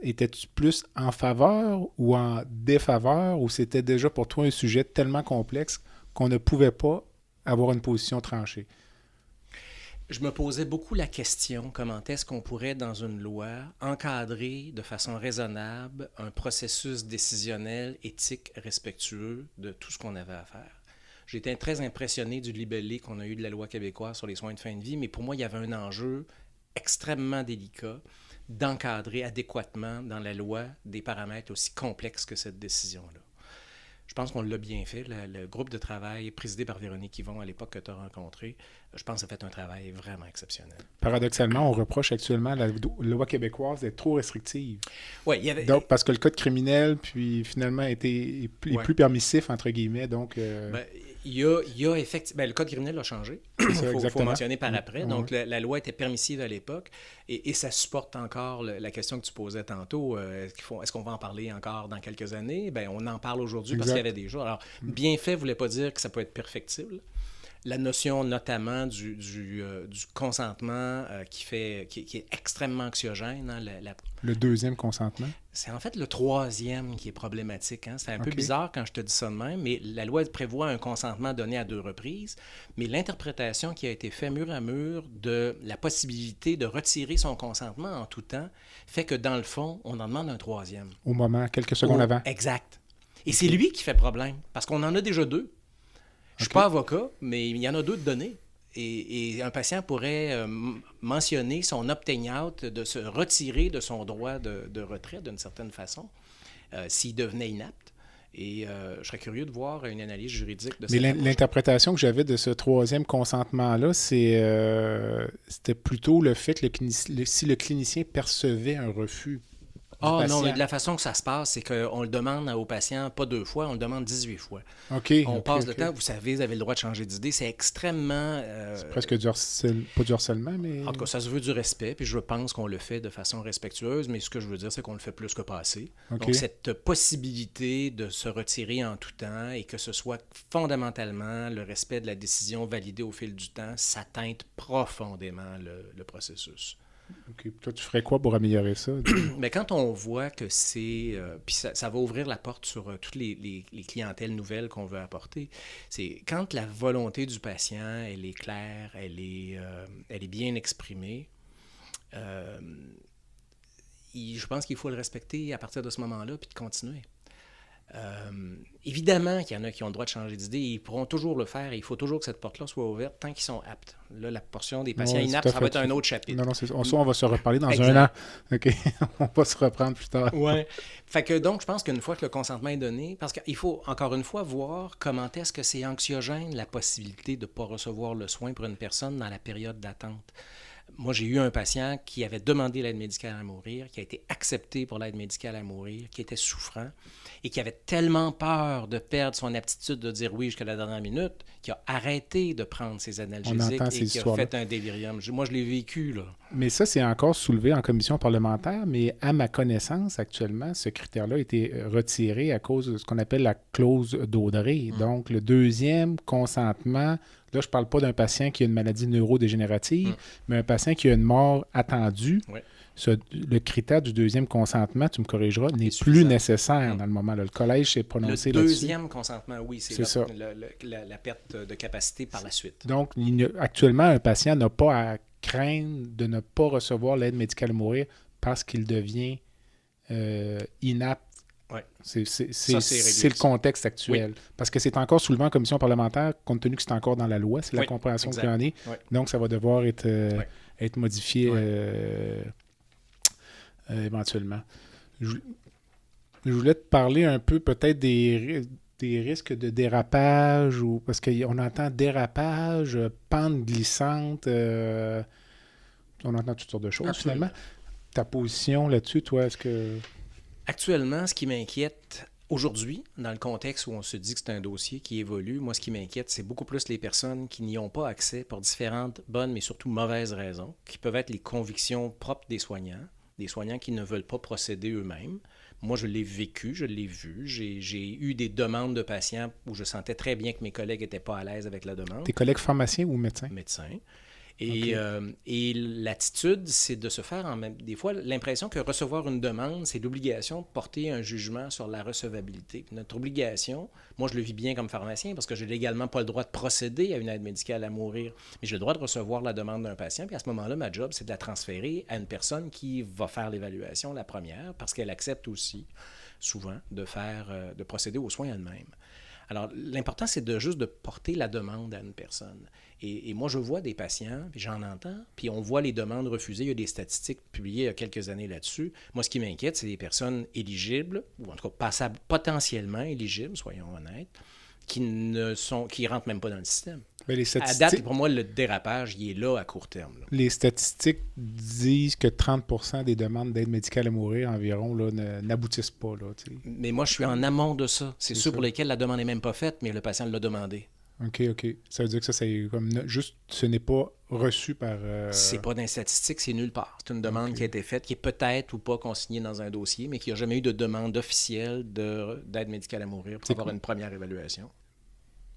étais-tu plus en faveur ou en défaveur, ou c'était déjà pour toi un sujet tellement complexe qu'on ne pouvait pas avoir une position tranchée? Je me posais beaucoup la question, comment est-ce qu'on pourrait, dans une loi, encadrer de façon raisonnable un processus décisionnel, éthique, respectueux de tout ce qu'on avait à faire. J'ai été très impressionné du libellé qu'on a eu de la loi québécoise sur les soins de fin de vie, mais pour moi, il y avait un enjeu extrêmement délicat d'encadrer adéquatement dans la loi des paramètres aussi complexes que cette décision-là. Je pense qu'on l'a bien fait. Le groupe de travail présidé par Véronique Yvon, à l'époque que tu as rencontré, je pense a fait un travail vraiment exceptionnel. Paradoxalement, on reproche actuellement à la loi québécoise d'être trop restrictive. Oui, il y avait... Donc, parce que le code criminel, puis finalement, est plus permissif, entre guillemets. Donc, il y a effectivement... le code criminel a changé. Il faut mentionner par après. Donc, la loi était permissive à l'époque et ça supporte encore la question que tu posais tantôt. Est-ce qu'on va en parler encore dans quelques années? Bien, on en parle aujourd'hui parce qu'il y avait des jours. Alors, bien fait ne voulait pas dire que ça peut être perfectible. La notion notamment du consentement qui est extrêmement anxiogène. Hein, le deuxième consentement? C'est en fait le troisième qui est problématique. Hein. C'est un peu bizarre quand je te dis ça de même, mais la loi prévoit un consentement donné à 2 reprises, mais l'interprétation qui a été faite mur à mur de la possibilité de retirer son consentement en tout temps fait que dans le fond, on en demande un troisième. Au moment, quelques secondes avant. Exact. Et c'est lui qui fait problème, parce qu'on en a déjà 2. Je ne suis pas avocat, mais il y en a 2 de données. Et un patient pourrait mentionner son opting-out, de se retirer de son droit de retrait d'une certaine façon, s'il devenait inapte. Et je serais curieux de voir une analyse juridique de ça. Mais l'interprétation que j'avais de ce troisième consentement-là, c'était plutôt le fait que si le clinicien percevait un refus. Ah non, mais de la façon que ça se passe, c'est qu'on le demande aux patients pas 2 fois, on le demande 18 fois. On passe le temps, vous savez, vous avez le droit de changer d'idée. C'est extrêmement... C'est presque pas du harcèlement, mais... En tout cas, ça se veut du respect, puis je pense qu'on le fait de façon respectueuse, mais ce que je veux dire, c'est qu'on le fait plus que pas assez. Donc, cette possibilité de se retirer en tout temps et que ce soit fondamentalement le respect de la décision validée au fil du temps, ça teinte profondément le processus. OK. Toi, tu ferais quoi pour améliorer ça? Mais quand on voit que c'est... puis ça va ouvrir la porte sur toutes les clientèles nouvelles qu'on veut apporter. C'est quand la volonté du patient, elle est claire, elle est bien exprimée, je pense qu'il faut le respecter à partir de ce moment-là puis de continuer. Évidemment qu'il y en a qui ont le droit de changer d'idée, ils pourront toujours le faire et il faut toujours que cette porte-là soit ouverte tant qu'ils sont aptes. Là, la portion des patients inaptes, ça va être un autre chapitre. Non, on va se reparler dans un an. OK, on va se reprendre plus tard. Ouais. Fait que donc, je pense qu'une fois que le consentement est donné, parce qu'il faut encore une fois voir comment est-ce que c'est anxiogène la possibilité de ne pas recevoir le soin pour une personne dans la période d'attente. Moi, j'ai eu un patient qui avait demandé l'aide médicale à mourir, qui a été accepté pour l'aide médicale à mourir, qui était souffrant et qui avait tellement peur de perdre son aptitude de dire oui jusqu'à la dernière minute qu'il a arrêté de prendre ses analgésiques et qui a fait un délirium. Moi, je l'ai vécu, là. Mais ça, c'est encore soulevé en commission parlementaire, mais à ma connaissance, actuellement, ce critère-là a été retiré à cause de ce qu'on appelle la clause d'Audrey. Donc, le deuxième consentement... Là, je ne parle pas d'un patient qui a une maladie neurodégénérative, mais un patient qui a une mort attendue. Ouais. Le critère du deuxième consentement, tu me corrigeras, n'est plus nécessaire dans le moment. Là. Le collège s'est prononcé là-dessus. Le deuxième consentement, oui, c'est la perte de capacité par la suite. Donc, actuellement, un patient n'a pas à craindre de ne pas recevoir l'aide médicale à mourir parce qu'il devient inapte. Ouais. C'est le contexte actuel. Oui. Parce que c'est encore soulevé en commission parlementaire, compte tenu que c'est encore dans la loi, c'est la compréhension qu'il y en est. Oui. Donc, ça va devoir être modifié éventuellement. Je voulais te parler un peu peut-être des risques de dérapage, parce qu'on entend dérapage, pente glissante, on entend toutes sortes de choses. Absolument. Finalement. Ta position là-dessus, toi, est-ce que... Actuellement, ce qui m'inquiète aujourd'hui, dans le contexte où on se dit que c'est un dossier qui évolue, moi, ce qui m'inquiète, c'est beaucoup plus les personnes qui n'y ont pas accès pour différentes bonnes, mais surtout mauvaises raisons, qui peuvent être les convictions propres des soignants qui ne veulent pas procéder eux-mêmes. Moi, je l'ai vécu, je l'ai vu. J'ai eu des demandes de patients où je sentais très bien que mes collègues n'étaient pas à l'aise avec la demande. Tes collègues pharmaciens ou médecins? Médecins. Et l'attitude, c'est de se faire des fois l'impression que recevoir une demande, c'est l'obligation de porter un jugement sur la recevabilité. Notre obligation, moi je le vis bien comme pharmacien parce que je n'ai légalement pas le droit de procéder à une aide médicale à mourir, mais j'ai le droit de recevoir la demande d'un patient, puis à ce moment-là, ma job, c'est de la transférer à une personne qui va faire l'évaluation, la première, parce qu'elle accepte aussi souvent de procéder aux soins elle-même. Alors, l'important, c'est juste de porter la demande à une personne. Et moi, je vois des patients, puis j'en entends, puis on voit les demandes refusées. Il y a des statistiques publiées il y a quelques années là-dessus. Moi, ce qui m'inquiète, c'est des personnes éligibles, ou en tout cas potentiellement éligibles, soyons honnêtes, qui rentrent même pas dans le système. Mais les À date, pour moi, le dérapage, il est là à court terme. Là. Les statistiques disent que 30% des demandes d'aide médicale à mourir environ là, n'aboutissent pas. Là, mais moi, je suis en amont de ça. C'est ceux ça. pour lesquels la demande n'est même pas faite, mais le patient l'a demandé. OK. Ça veut dire que ça c'est comme juste, ce n'est pas reçu par... C'est pas dans les statistiques, c'est nulle part. C'est une demande qui a été faite, qui est peut-être ou pas consignée dans un dossier, mais qui n'a jamais eu de demande officielle d'aide médicale à mourir pour avoir une première évaluation.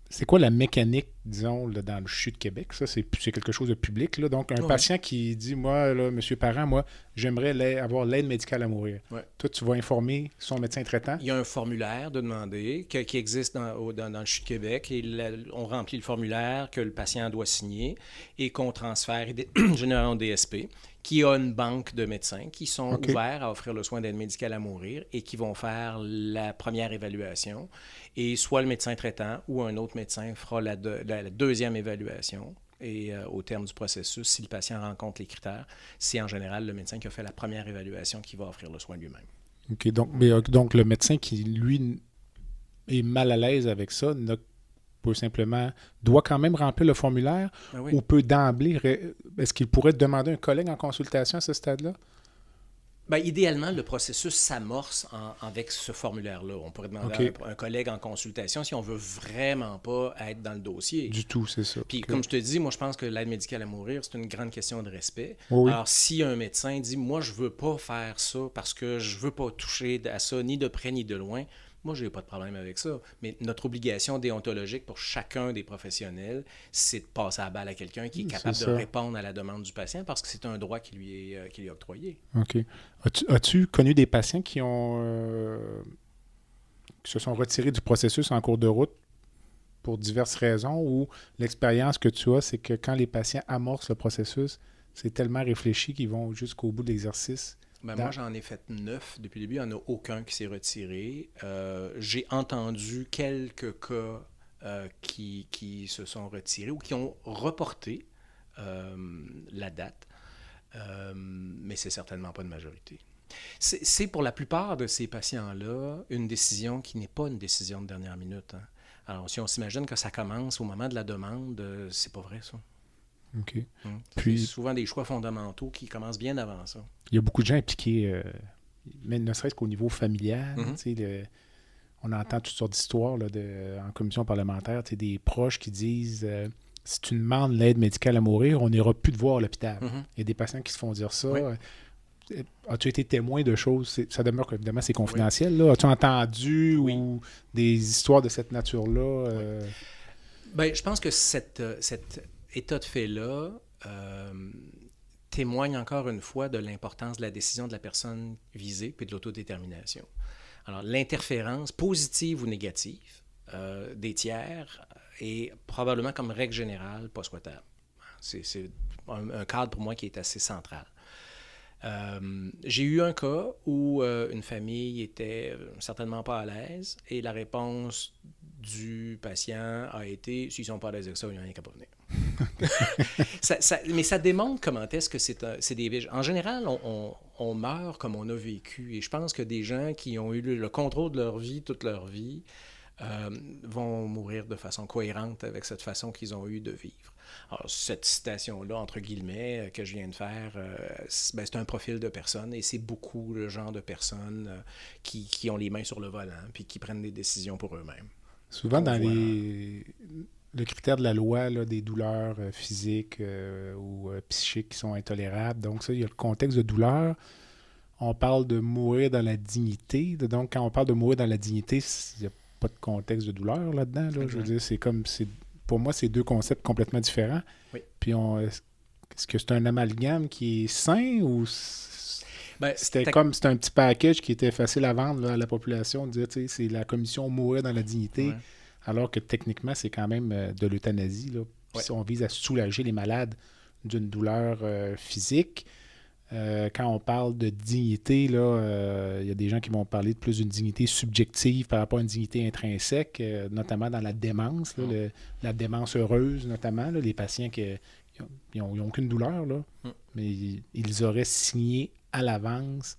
C'est quoi la mécanique, disons, là, dans le CHU de Québec? Ça, c'est quelque chose de public. Là. Donc, un patient qui dit, moi, là, monsieur Parent, moi, j'aimerais avoir l'aide médicale à mourir. Ouais. Toi, tu vas informer son médecin traitant? Il y a un formulaire de demander qui existe dans le CHU de Québec. Et on remplit le formulaire que le patient doit signer et qu'on transfère généralement au DSP, qui a une banque de médecins qui sont ouverts à offrir le soin d'aide médicale à mourir et qui vont faire la première évaluation. Et soit le médecin traitant ou un autre médecin fera la deuxième évaluation. Et au terme du processus, si le patient rencontre les critères, c'est en général le médecin qui a fait la première évaluation qui va offrir le soin lui-même. OK. Donc le médecin qui, lui, est mal à l'aise avec ça, doit quand même remplir le formulaire ou peut d'emblée... Est-ce qu'il pourrait demander un collègue en consultation à ce stade-là? Bien, idéalement, le processus s'amorce avec ce formulaire-là. On pourrait demander à un collègue en consultation si on veut vraiment pas être dans le dossier. Du tout, c'est ça. Puis, comme je te dis, moi, je pense que l'aide médicale à mourir, c'est une grande question de respect. Oui. Alors, si un médecin dit « Moi, je veux pas faire ça parce que je veux pas toucher à ça, ni de près ni de loin », moi, je n'ai pas de problème avec ça. Mais notre obligation déontologique pour chacun des professionnels, c'est de passer la balle à quelqu'un qui est capable de répondre à la demande du patient parce que c'est un droit qui lui est octroyé. OK. As-tu connu des patients qui se sont retirés du processus en cours de route pour diverses raisons ou l'expérience que tu as, c'est que quand les patients amorcent le processus, c'est tellement réfléchi qu'ils vont jusqu'au bout de l'exercice? Moi, j'en ai fait 9 depuis le début. Il n'y en a aucun qui s'est retiré. J'ai entendu quelques cas qui se sont retirés ou qui ont reporté la date, mais c'est certainement pas une majorité. C'est pour la plupart de ces patients-là une décision qui n'est pas une décision de dernière minute. Hein. Alors, si on s'imagine que ça commence au moment de la demande, c'est pas vrai, ça. OK. Puis, c'est souvent des choix fondamentaux qui commencent bien avant ça. Il y a beaucoup de gens impliqués, mais ne serait-ce qu'au niveau familial. On entend toutes sortes d'histoires là, en commission parlementaire, des proches qui disent si tu demandes l'aide médicale à mourir, on n'ira plus te voir à l'hôpital. Il y a des patients qui se font dire ça. Oui. As-tu été témoin de choses? Ça demeure qu'évidemment, c'est confidentiel. Là. As-tu entendu ou des histoires de cette nature-là? Bien, je pense que cet état de fait-là témoigne encore une fois de l'importance de la décision de la personne visée puis de l'autodétermination. Alors, l'interférence positive ou négative des tiers est probablement, comme règle générale, pas souhaitable. C'est un cadre pour moi qui est assez central. J'ai eu un cas où une famille était certainement pas à l'aise et la réponse du patient a été « s'ils sont pas à l'aise avec ça, il n'y a rien qu'à pas venir ». Mais ça démontre comment est-ce que c'est des... En général, on meurt comme on a vécu. Et je pense que des gens qui ont eu le contrôle de leur vie toute leur vie vont mourir de façon cohérente avec cette façon qu'ils ont eu de vivre. Alors, cette citation-là, entre guillemets, que je viens de faire, c'est un profil de personne et c'est beaucoup le genre de personnes qui ont les mains sur le volant puis qui prennent des décisions pour eux-mêmes. Souvent, dans le critère de la loi, là, des douleurs physiques ou psychiques qui sont intolérables. Donc, ça, il y a le contexte de douleur. On parle de mourir dans la dignité. Donc, quand on parle de mourir dans la dignité, il n'y a pas de contexte de douleur là-dedans. Là. Je veux dire, pour moi, c'est deux concepts complètement différents. Oui. Puis, est-ce que c'est un amalgame qui est sain ou c'était un petit package qui était facile à vendre là, à la population, de dire, tu sais, c'est la commission mourir dans la dignité. Ouais. Alors que techniquement, c'est quand même de l'euthanasie. Là. Si on vise à soulager les malades d'une douleur physique, Quand on parle de dignité, là, il y a des gens qui vont parler de plus d'une dignité subjective par rapport à une dignité intrinsèque, notamment dans la démence, là, la démence heureuse notamment, là, les patients qui n'ont aucune douleur, là, mais ils auraient signé à l'avance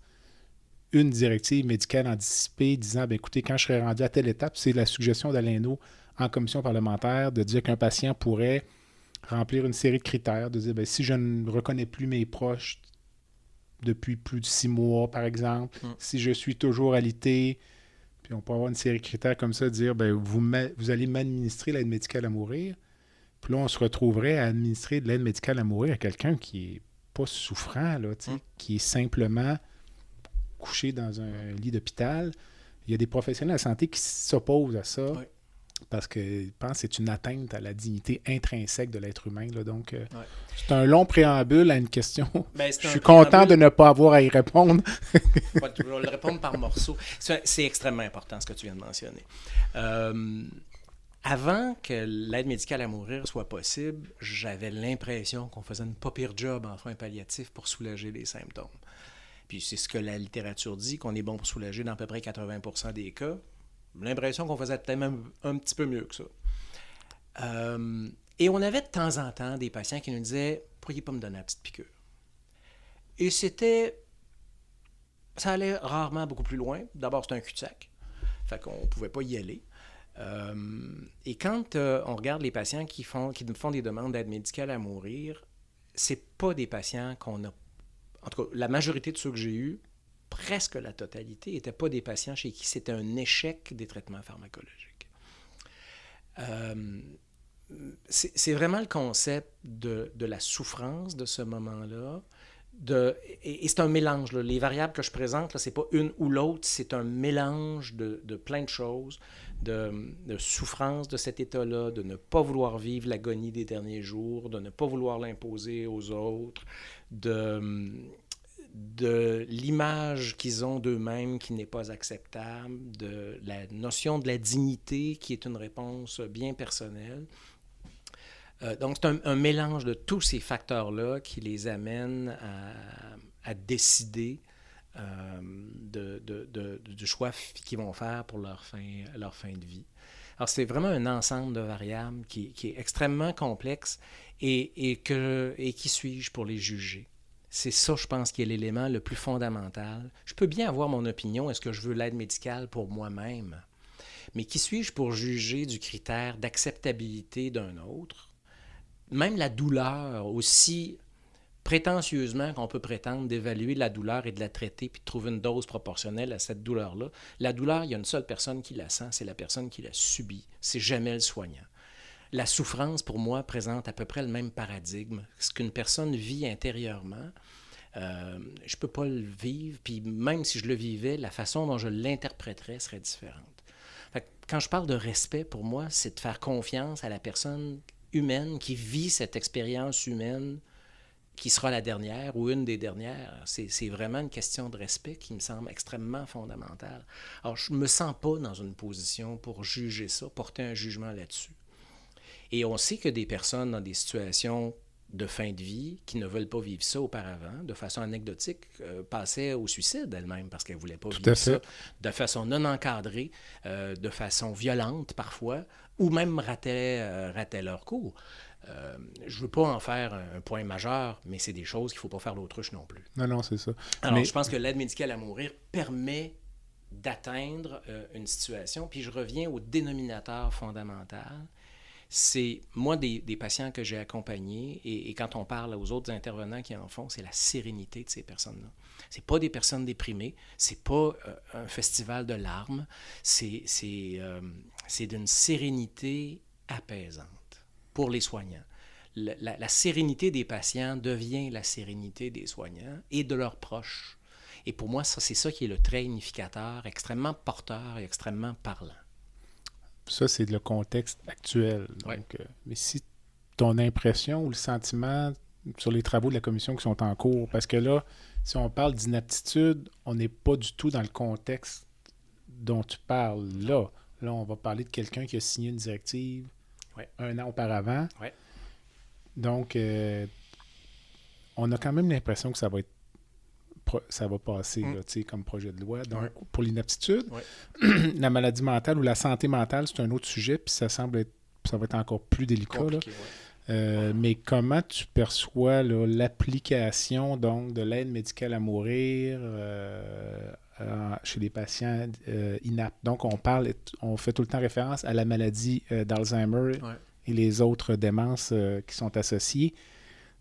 une directive médicale anticipée disant, écoutez, quand je serai rendu à telle étape, c'est la suggestion d'Alain en commission parlementaire de dire qu'un patient pourrait remplir une série de critères, de dire, si je ne reconnais plus mes proches depuis plus de 6 mois, par exemple, si je suis toujours alité, puis on peut avoir une série de critères comme ça, dire, vous allez m'administrer l'aide médicale à mourir, puis là, on se retrouverait à administrer de l'aide médicale à mourir à quelqu'un qui n'est pas souffrant, là, qui est simplement couché dans un lit d'hôpital. Il y a des professionnels de la santé qui s'opposent à ça parce qu'ils pensent que c'est une atteinte à la dignité intrinsèque de l'être humain. Là. Donc, c'est un long préambule à une question. Je suis content de ne pas avoir à y répondre. Je vais le répondre par morceaux. C'est extrêmement important ce que tu viens de mentionner. Avant que l'aide médicale à mourir soit possible, j'avais l'impression qu'on faisait une pas pire job en soins palliatifs pour soulager les symptômes. Puis c'est ce que la littérature dit, qu'on est bon pour soulager dans à peu près 80% des cas. L'impression qu'on faisait peut-être même un petit peu mieux que ça. Et on avait de temps en temps des patients qui nous disaient « Pourriez pas me donner la petite piqûre? » Et ça allait rarement beaucoup plus loin. D'abord, c'était un cul-de-sac. Fait qu'on ne pouvait pas y aller. Et quand on regarde les patients qui nous font des demandes d'aide médicale à mourir, c'est pas des patients qu'on a. En tout cas, la majorité de ceux que j'ai eus, presque la totalité, n'étaient pas des patients chez qui c'était un échec des traitements pharmacologiques. C'est vraiment le concept de la souffrance de ce moment-là. Et c'est un mélange. Là. Les variables que je présente, ce n'est pas une ou l'autre, c'est un mélange de plein de choses, de souffrance de cet état-là, de ne pas vouloir vivre l'agonie des derniers jours, de ne pas vouloir l'imposer aux autres, de l'image qu'ils ont d'eux-mêmes qui n'est pas acceptable, de la notion de la dignité qui est une réponse bien personnelle. Donc, c'est un mélange de tous ces facteurs-là qui les amènent à décider du choix qu'ils vont faire pour leur fin de vie. Alors, c'est vraiment un ensemble de variables qui est extrêmement complexe et qui suis-je pour les juger? C'est ça, je pense, qui est l'élément le plus fondamental. Je peux bien avoir mon opinion, est-ce que je veux l'aide médicale pour moi-même? Mais qui suis-je pour juger du critère d'acceptabilité d'un autre? Même la douleur, aussi prétentieusement qu'on peut prétendre d'évaluer la douleur et de la traiter puis de trouver une dose proportionnelle à cette douleur-là, la douleur, il y a une seule personne qui la sent, c'est la personne qui la subit. C'est jamais le soignant. La souffrance, pour moi, présente à peu près le même paradigme. Ce qu'une personne vit intérieurement, je ne peux pas le vivre, puis même si je le vivais, la façon dont je l'interpréterais serait différente. Fait que quand je parle de respect, pour moi, c'est de faire confiance à la personne humaine qui vit cette expérience humaine qui sera la dernière ou une des dernières. C'est vraiment une question de respect qui me semble extrêmement fondamentale. Alors, je ne me sens pas dans une position pour juger ça, porter un jugement là-dessus. Et on sait que des personnes dans des situations de fin de vie qui ne veulent pas vivre ça auparavant, de façon anecdotique, passaient au suicide elles-mêmes parce qu'elles ne voulaient pas vivre ça de façon non encadrée, de façon violente parfois, ou même rataient leur cours. Je ne veux pas en faire un point majeur, mais c'est des choses qu'il ne faut pas faire l'autruche non plus. Non, c'est ça. Alors, je pense que l'aide médicale à mourir permet d'atteindre une situation, puis je reviens au dénominateur fondamental. C'est, moi, des patients que j'ai accompagnés, et quand on parle aux autres intervenants qui en font, c'est la sérénité de ces personnes-là. C'est pas des personnes déprimées, c'est pas un festival de larmes, c'est d'une sérénité apaisante pour les soignants. La sérénité des patients devient la sérénité des soignants et de leurs proches. Et pour moi, c'est ça qui est le trait unificateur, extrêmement porteur et extrêmement parlant. Ça, c'est le contexte actuel. Donc, mais si ton impression ou le sentiment sur les travaux de la commission qui sont en cours, parce que là, si on parle d'inaptitude, on n'est pas du tout dans le contexte dont tu parles là. Là, on va parler de quelqu'un qui a signé une directive 1 an auparavant. Donc, on a quand même l'impression que ça va être ça va passer là, comme projet de loi. Donc, Ouais. pour l'inaptitude, la maladie mentale ou la santé mentale, c'est un autre sujet, puis ça va être encore plus délicat. Compliqué, Mais comment tu perçois là, l'application donc, de l'aide médicale à mourir chez les patients inaptes? Donc, on fait tout le temps référence à la maladie d'Alzheimer et les autres démences qui sont associées.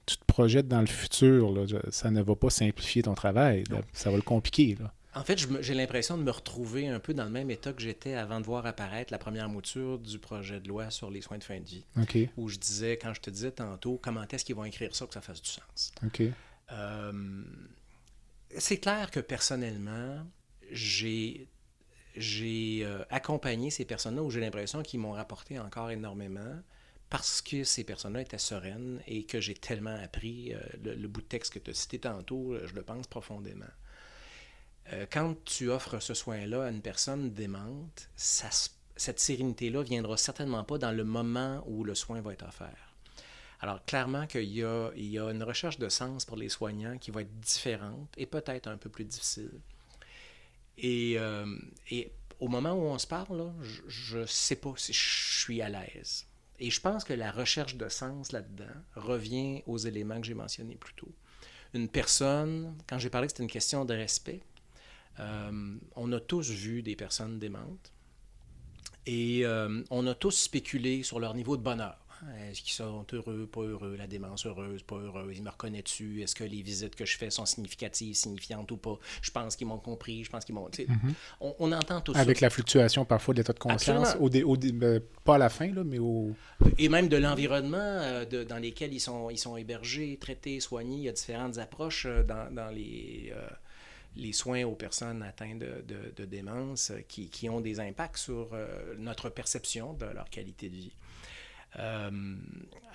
Tu te projettes dans le futur, là, ça ne va pas simplifier ton travail, là, ça va le compliquer. Là. En fait, j'ai l'impression de me retrouver un peu dans le même état que j'étais avant de voir apparaître la première mouture du projet de loi sur les soins de fin de vie. Okay. Où je disais, quand je te disais tantôt, comment est-ce qu'ils vont écrire ça, que ça fasse du sens. Okay. C'est clair que personnellement, j'ai accompagné ces personnes-là où j'ai l'impression qu'ils m'ont rapporté encore énormément parce que ces personnes-là étaient sereines et que j'ai tellement appris. Le bout de texte que tu as cité tantôt, je le pense profondément. Quand tu offres ce soin-là à une personne démente, cette sérénité-là ne viendra certainement pas dans le moment où le soin va être offert. Alors, clairement qu'il y a une recherche de sens pour les soignants qui va être différente et peut-être un peu plus difficile. Et au moment où on se parle, là, je ne sais pas si je suis à l'aise. Et je pense que la recherche de sens là-dedans revient aux éléments que j'ai mentionnés plus tôt. Une personne, quand j'ai parlé que c'était une question de respect, on a tous vu des personnes démentes et on a tous spéculé sur leur niveau de bonheur. Est-ce qu'ils sont heureux, pas heureux, la démence heureuse, pas heureuse, ils me reconnaissent-tu, est-ce que les visites que je fais sont significatives, signifiantes ou pas, je pense qu'ils m'ont compris, je pense qu'ils m'ont... On entend tout ça. Avec la fluctuation parfois de l'état de conscience, pas à la fin, là, mais au... Et même de l'environnement dans lesquels ils sont hébergés, traités, soignés, il y a différentes approches dans les soins aux personnes atteintes de démence qui ont des impacts sur notre perception de leur qualité de vie.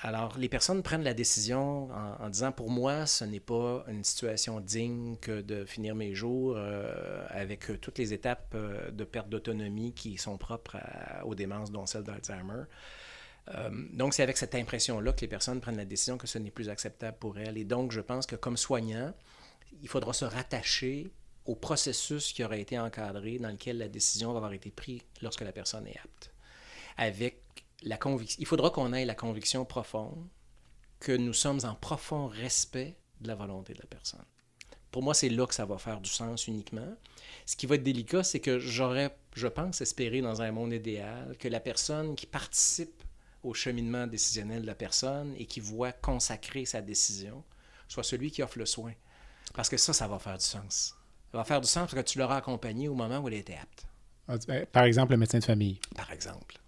Alors, les personnes prennent la décision en disant, pour moi, ce n'est pas une situation digne que de finir mes jours avec toutes les étapes de perte d'autonomie qui sont propres aux démences, dont celle d'Alzheimer. Donc, c'est avec cette impression-là que les personnes prennent la décision que ce n'est plus acceptable pour elles. Et donc, je pense que comme soignant, il faudra se rattacher au processus qui aurait été encadré dans lequel la décision va avoir été prise lorsque la personne est apte. Avec la conviction, il faudra qu'on ait la conviction profonde que nous sommes en profond respect de la volonté de la personne. Pour moi, c'est là que ça va faire du sens uniquement. Ce qui va être délicat, c'est que j'aurais, je pense, espéré dans un monde idéal que la personne qui participe au cheminement décisionnel de la personne et qui voit consacrer sa décision soit celui qui offre le soin. Parce que ça va faire du sens. Ça va faire du sens parce que tu l'auras accompagné au moment où elle était apte. Par exemple, le médecin de famille. Par exemple.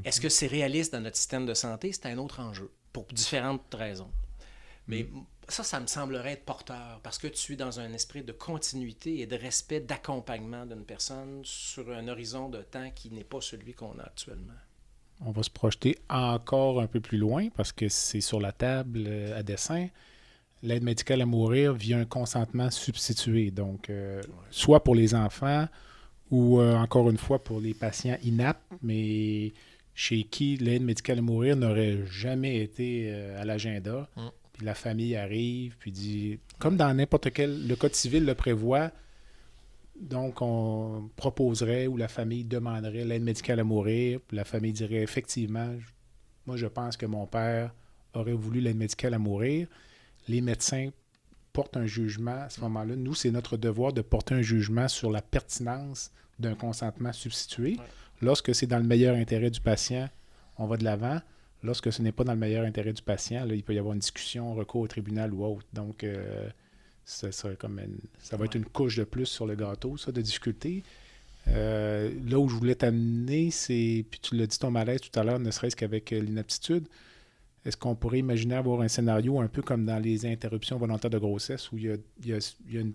Est-ce que c'est réaliste dans notre système de santé? C'est un autre enjeu, pour différentes raisons. Mais ça me semblerait être porteur, parce que tu es dans un esprit de continuité et de respect, d'accompagnement d'une personne sur un horizon de temps qui n'est pas celui qu'on a actuellement. On va se projeter encore un peu plus loin, parce que c'est sur la table à dessein. L'aide médicale à mourir via un consentement substitué. Donc, soit pour les enfants ou, encore une fois, pour les patients inaptes, mais chez qui l'aide médicale à mourir n'aurait jamais été à l'agenda. Puis la famille arrive, puis dit, comme dans n'importe quel... Le Code civil le prévoit, donc on proposerait ou la famille demanderait l'aide médicale à mourir, puis la famille dirait, effectivement, moi je pense que mon père aurait voulu l'aide médicale à mourir. Les médecins portent un jugement à ce moment-là. Nous, c'est notre devoir de porter un jugement sur la pertinence d'un consentement substitué. Lorsque c'est dans le meilleur intérêt du patient, on va de l'avant. Lorsque ce n'est pas dans le meilleur intérêt du patient, là, il peut y avoir une discussion, recours au tribunal ou autre. Donc, ça va être une couche de plus sur le gâteau, ça, de difficulté. Là où je voulais t'amener, c'est, puis tu l'as dit ton malaise tout à l'heure, ne serait-ce qu'avec l'inaptitude, est-ce qu'on pourrait imaginer avoir un scénario un peu comme dans les interruptions volontaires de grossesse où il y a une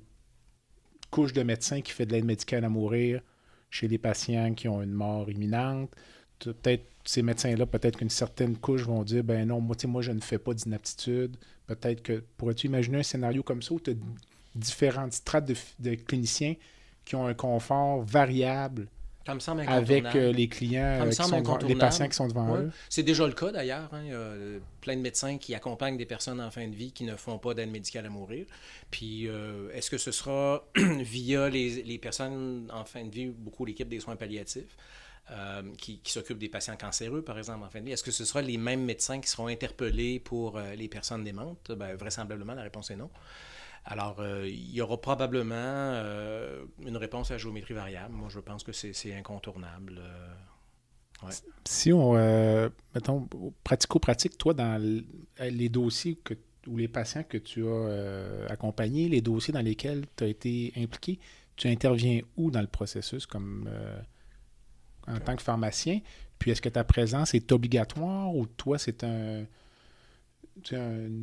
couche de médecins qui fait de l'aide médicale à mourir chez les patients qui ont une mort imminente? Peut-être ces médecins-là, peut-être qu'une certaine couche vont dire, ben non, moi je ne fais pas d'inaptitude. Peut-être que, pourrais-tu imaginer un scénario comme ça où tu as différentes strates de cliniciens qui ont un confort variable Ça me semble avec incontournable. les clients, Ça me qui semble sont devant, les incontournable. patients qui sont devant Ouais. eux? C'est déjà le cas d'ailleurs. Hein. Il y a plein de médecins qui accompagnent des personnes en fin de vie qui ne font pas d'aide médicale à mourir. Puis est-ce que ce sera via les personnes en fin de vie, beaucoup l'équipe des soins palliatifs, qui s'occupent des patients cancéreux, par exemple, en fin de vie? Est-ce que ce sera les mêmes médecins qui seront interpellés pour les personnes démentes? Ben, vraisemblablement, la réponse est non. Alors, il y aura probablement une réponse à géométrie variable. Moi, je pense que c'est incontournable. Ouais. Si on, mettons, pratico-pratique, toi, dans les dossiers ou les patients que tu as accompagnés, les dossiers dans lesquels tu as été impliqué, tu interviens où dans le processus comme en tant que pharmacien? Puis est-ce que ta présence est obligatoire ou toi, c'est une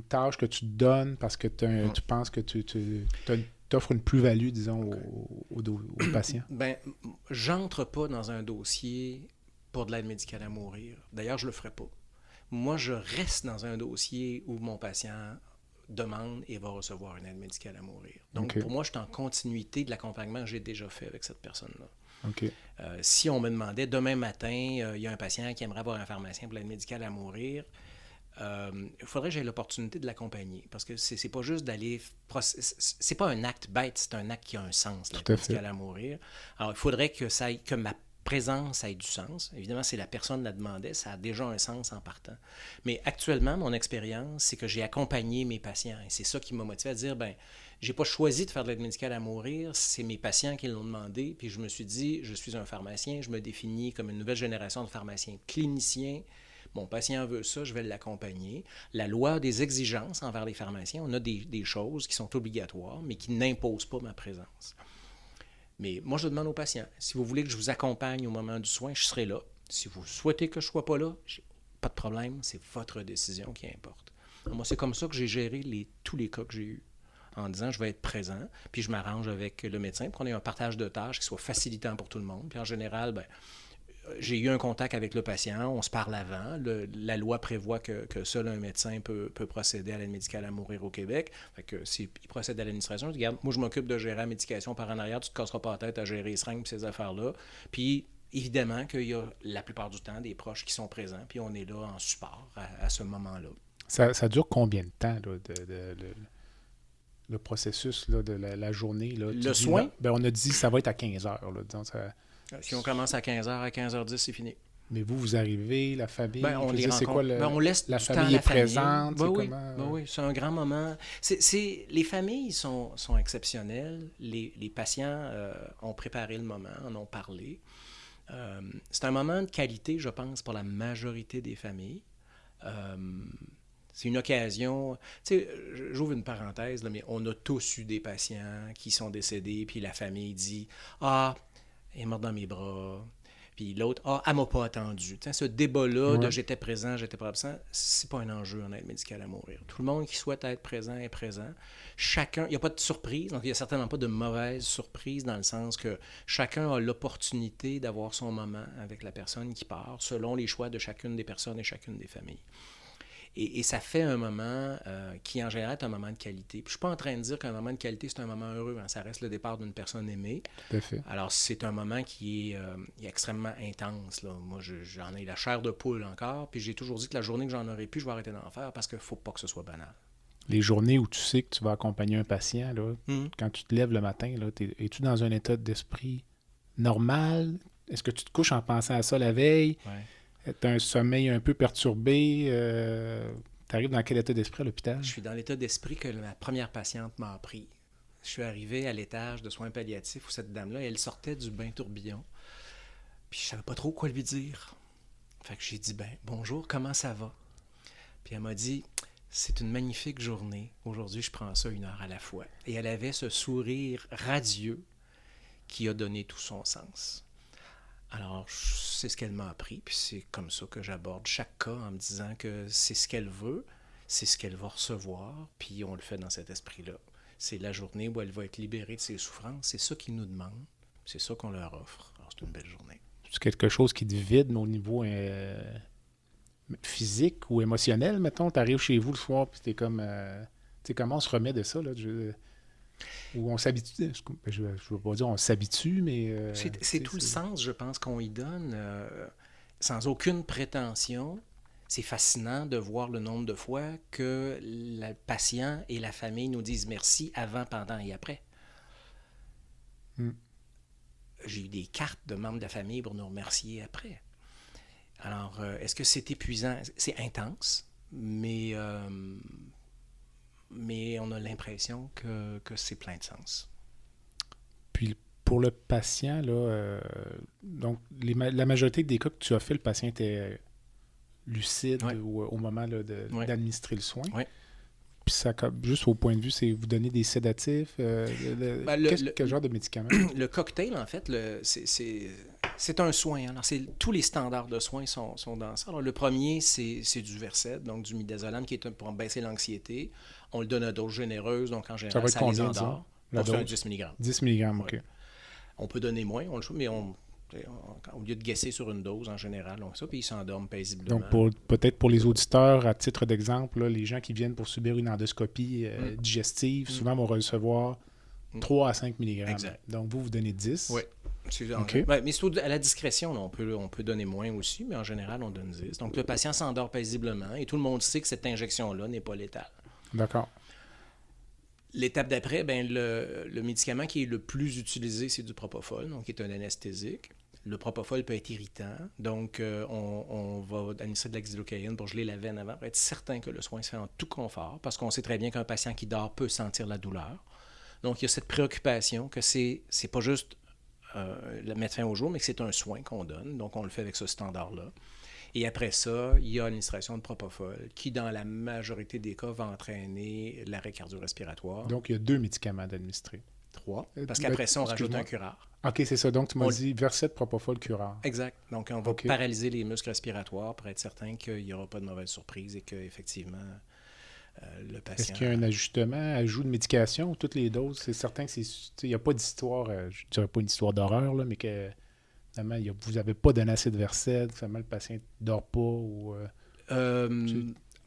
tâche que tu te donnes parce que tu penses que tu offres une plus-value, disons, aux patients? Ben, j'entre pas dans un dossier pour de l'aide médicale à mourir. D'ailleurs, je le ferai pas. Moi, je reste dans un dossier où mon patient demande et va recevoir une aide médicale à mourir. Donc, pour moi, je suis en continuité de l'accompagnement que j'ai déjà fait avec cette personne-là. Okay. Si on me demandait, demain matin, il y a un patient qui aimerait avoir un pharmacien pour l'aide médicale à mourir, il faudrait que j'aie l'opportunité de l'accompagner. Parce que c'est pas juste d'aller... C'est pas un acte bête, c'est un acte qui a un sens, l'aide médicale à mourir. Alors, il faudrait que ma présence ait du sens. Évidemment, si la personne la demandait, ça a déjà un sens en partant. Mais actuellement, mon expérience, c'est que j'ai accompagné mes patients. Et c'est ça qui m'a motivé à dire, ben, j'ai pas choisi de faire de l'aide médicale à mourir, c'est mes patients qui l'ont demandé. Puis je me suis dit, je suis un pharmacien, je me définis comme une nouvelle génération de pharmaciens cliniciens. Mon patient veut ça, je vais l'accompagner. La loi a des exigences envers les pharmaciens. On a des choses qui sont obligatoires, mais qui n'imposent pas ma présence. Mais moi, je demande aux patients, si vous voulez que je vous accompagne au moment du soin, je serai là. Si vous souhaitez que je ne sois pas là, pas de problème, c'est votre décision qui importe. Alors moi, c'est comme ça que j'ai géré tous les cas que j'ai eus, en disant je vais être présent, puis je m'arrange avec le médecin pour qu'on ait un partage de tâches qui soit facilitant pour tout le monde. Puis en général, ben, j'ai eu un contact avec le patient, on se parle avant. La loi prévoit que seul un médecin peut procéder à l'aide médicale à mourir au Québec. Fait que s'il procède à l'administration, je dis, regarde, moi je m'occupe de gérer la médication par en arrière, tu te casseras pas la tête à gérer les seringues et ces affaires-là. Puis évidemment qu'il y a la plupart du temps des proches qui sont présents, puis on est là en support à ce moment-là. Ça dure combien de temps, là, le processus là, de la journée? Là? Le soin? Ben, on a dit que ça va être à 15 heures. Là, disons, ça... Si on commence à 15h, à 15h10, c'est fini. Mais vous arrivez, la famille, ben, on les rencontre. C'est quoi on laisse la famille est présente? Ben oui, oui, c'est un grand moment. Les familles sont exceptionnelles. Les patients ont préparé le moment, en ont parlé. C'est un moment de qualité, je pense, pour la majorité des familles. C'est une occasion... Tu sais, j'ouvre une parenthèse, là, mais on a tous eu des patients qui sont décédés, puis la famille dit « Ah, elle est morte dans mes bras. » Puis l'autre, « Ah, elle m'a pas attendu. » Ce débat-là de « j'étais présent, j'étais pas absent », c'est pas un enjeu en aide médicale à mourir. Tout le monde qui souhaite être présent est présent. Chacun, il n'y a pas de surprise, donc il n'y a certainement pas de mauvaise surprise dans le sens que chacun a l'opportunité d'avoir son moment avec la personne qui part selon les choix de chacune des personnes et chacune des familles. Et ça fait un moment qui, en général, est un moment de qualité. Puis, je ne suis pas en train de dire qu'un moment de qualité, c'est un moment heureux. Hein. Ça reste le départ d'une personne aimée. Tout à fait. Alors, c'est un moment qui est extrêmement intense. Là. Moi, j'en ai la chair de poule encore. Puis, j'ai toujours dit que la journée que j'en aurais pu, je vais arrêter d'en faire parce qu'il ne faut pas que ce soit banal. Les journées où tu sais que tu vas accompagner un patient, là, quand tu te lèves le matin, là, es-tu dans un état d'esprit normal? Est-ce que tu te couches en pensant à ça la veille? Ouais. Tu as un sommeil un peu perturbé. Tu arrives dans quel état d'esprit à l'hôpital? Je suis dans l'état d'esprit que ma première patiente m'a appris. Je suis arrivé à l'étage de soins palliatifs où cette dame-là, elle sortait du bain tourbillon. Puis je savais pas trop quoi lui dire. Fait que j'ai dit, bonjour, comment ça va? Puis elle m'a dit, c'est une magnifique journée. Aujourd'hui, je prends ça 1 heure à la fois. Et elle avait ce sourire radieux qui a donné tout son sens. Alors, c'est ce qu'elle m'a appris, puis c'est comme ça que j'aborde chaque cas en me disant que c'est ce qu'elle veut, c'est ce qu'elle va recevoir, puis on le fait dans cet esprit-là. C'est la journée où elle va être libérée de ses souffrances, c'est ça qu'ils nous demandent, c'est ça qu'on leur offre. Alors, c'est une belle journée. C'est quelque chose qui te vide au niveau physique ou émotionnel, mettons? Tu arrives chez vous le soir, puis t'es comme... tu sais, comment on se remet de ça, là? Ou on s'habitue, je ne veux pas dire on s'habitue, mais... C'est tout le sens, je pense, qu'on y donne, sans aucune prétention. C'est fascinant de voir le nombre de fois que le patient et la famille nous disent merci avant, pendant et après. Mm. J'ai eu des cartes de membres de la famille pour nous remercier après. Alors, est-ce que c'est épuisant? C'est intense, mais on a l'impression que c'est plein de sens. Puis pour le patient, là, donc la majorité des cas que tu as fait, le patient était lucide au moment là, d'administrer le soin. Oui. Puis ça, juste au point de vue, c'est vous donner des sédatifs, quel genre de médicaments? Le cocktail, en fait, c'est un soin. Alors, tous les standards de soins sont dans ça. Alors, le premier, c'est du Versed, donc du midazolam, qui est pour baisser l'anxiété. On le donne à dose généreuse, donc en général, ça les endort. Donc, c'est un 10 mg. 10 mg, OK. On peut donner moins, mais au lieu de guesser sur une dose, en général, on fait ça, puis ils s'endorment paisiblement. Donc, peut-être pour les auditeurs, à titre d'exemple, là, les gens qui viennent pour subir une endoscopie digestive, souvent vont recevoir 3 à 5 mg. Exact. Donc, vous donnez 10. Oui. Okay. Mais c'est à la discrétion, là, on peut donner moins aussi, mais en général, on donne 10. Donc, le patient s'endort paisiblement et tout le monde sait que cette injection-là n'est pas létale. D'accord. L'étape d'après, le médicament qui est le plus utilisé, c'est du propofol, donc qui est un anesthésique. Le propofol peut être irritant, donc on va administrer de la xylocaïne pour geler la veine avant, pour être certain que le soin se fait en tout confort, parce qu'on sait très bien qu'un patient qui dort peut sentir la douleur. Donc, il y a cette préoccupation que c'est pas juste mettre fin au jour, mais que c'est un soin qu'on donne, donc on le fait avec ce standard-là. Et après ça, il y a l'administration de propofol qui, dans la majorité des cas, va entraîner l'arrêt cardio-respiratoire. Donc, il y a 2 médicaments à administrer. 3, parce qu'après ça, on rajoute un curare. OK, c'est ça. Donc, tu m'as dit Versed, propofol, curare. Exact. Donc, on va paralyser les muscles respiratoires pour être certain qu'il n'y aura pas de mauvaise surprise et qu'effectivement, le patient... Est-ce qu'il y a un ajustement, ajout de médication ou toutes les doses? C'est certain qu'il n'y a pas d'histoire, je ne dirais pas une histoire d'horreur, là, mais que... vous n'avez pas donné assez de Versed, le patient ne dort pas ou...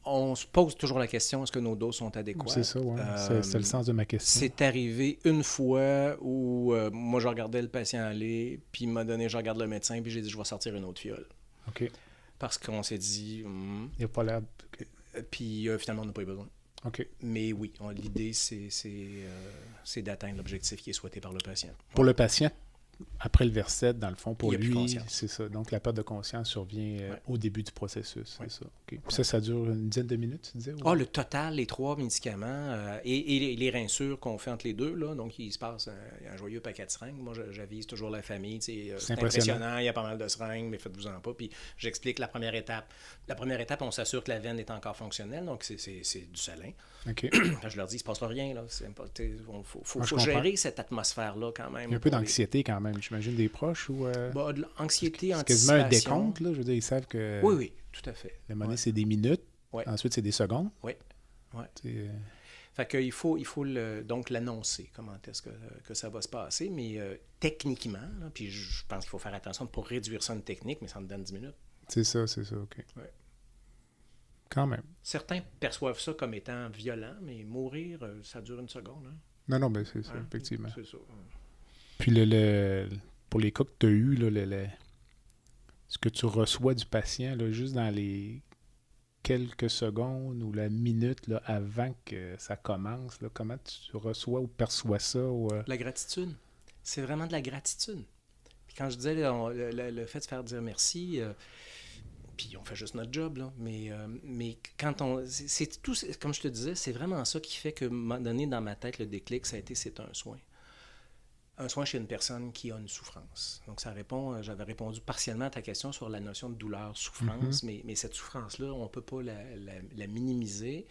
On se pose toujours la question, est-ce que nos doses sont adéquates? C'est ça, oui. C'est le sens de ma question. C'est arrivé une fois où moi, je regardais le patient aller, puis il m'a donné, je regarde le médecin, puis j'ai dit, je vais sortir une autre fiole. OK. Parce qu'on s'est dit... il n'y a pas l'air... Okay. Puis finalement, on n'a pas eu besoin. OK. Mais oui, l'idée, c'est d'atteindre l'objectif qui est souhaité par le patient. Pour le patient, après le Versed, dans le fond, pour lui, c'est ça. Donc, la perte de conscience survient au début du processus. C'est ça. Okay. Puis ça dure une dizaine de minutes, tu disais? Ou... le total, les 3 médicaments et les rinsures qu'on fait entre les deux, là, donc il se passe un joyeux paquet de seringues. Moi, j'avise toujours la famille. C'est impressionnant, il y a pas mal de seringues, mais faites-vous-en pas. Puis j'explique la première étape. La première étape, on s'assure que la veine est encore fonctionnelle, donc c'est du salin. Okay. Je leur dis, il ne se passera rien. Il faut gérer cette atmosphère-là quand même. Il y a un peu d'anxiété quand même, j'imagine, des proches ou... de l'anxiété, c'est quasiment un décompte, là. Je veux dire, ils savent que... Oui, tout à fait. La monnaie, c'est des minutes. Ouais. Ensuite, c'est des secondes. Oui. Fait qu'il faut donc l'annoncer, comment est-ce que ça va se passer, mais techniquement, là, puis je pense qu'il faut faire attention pour réduire ça en technique, mais ça me donne 10 minutes. C'est ça, OK. Ouais. Quand même. Certains perçoivent ça comme étant violent, mais mourir, ça dure une seconde. Hein? Non, mais c'est ça, effectivement. C'est ça. Puis pour les cas que tu as eus, là, ce que tu reçois du patient, là, juste dans les quelques secondes ou la minute là, avant que ça commence, là, comment tu reçois ou perçois ça? La gratitude. C'est vraiment de la gratitude. Puis quand je disais le fait de faire dire merci... puis on fait juste notre job, là. Mais quand on... C'est tout, comme je te disais, c'est vraiment ça qui fait que, à un moment donné, dans ma tête, le déclic, ça a été, c'est un soin. Un soin chez une personne qui a une souffrance. Donc, ça répond... J'avais répondu partiellement à ta question sur la notion de douleur, souffrance, mais cette souffrance-là, on ne peut pas la minimiser.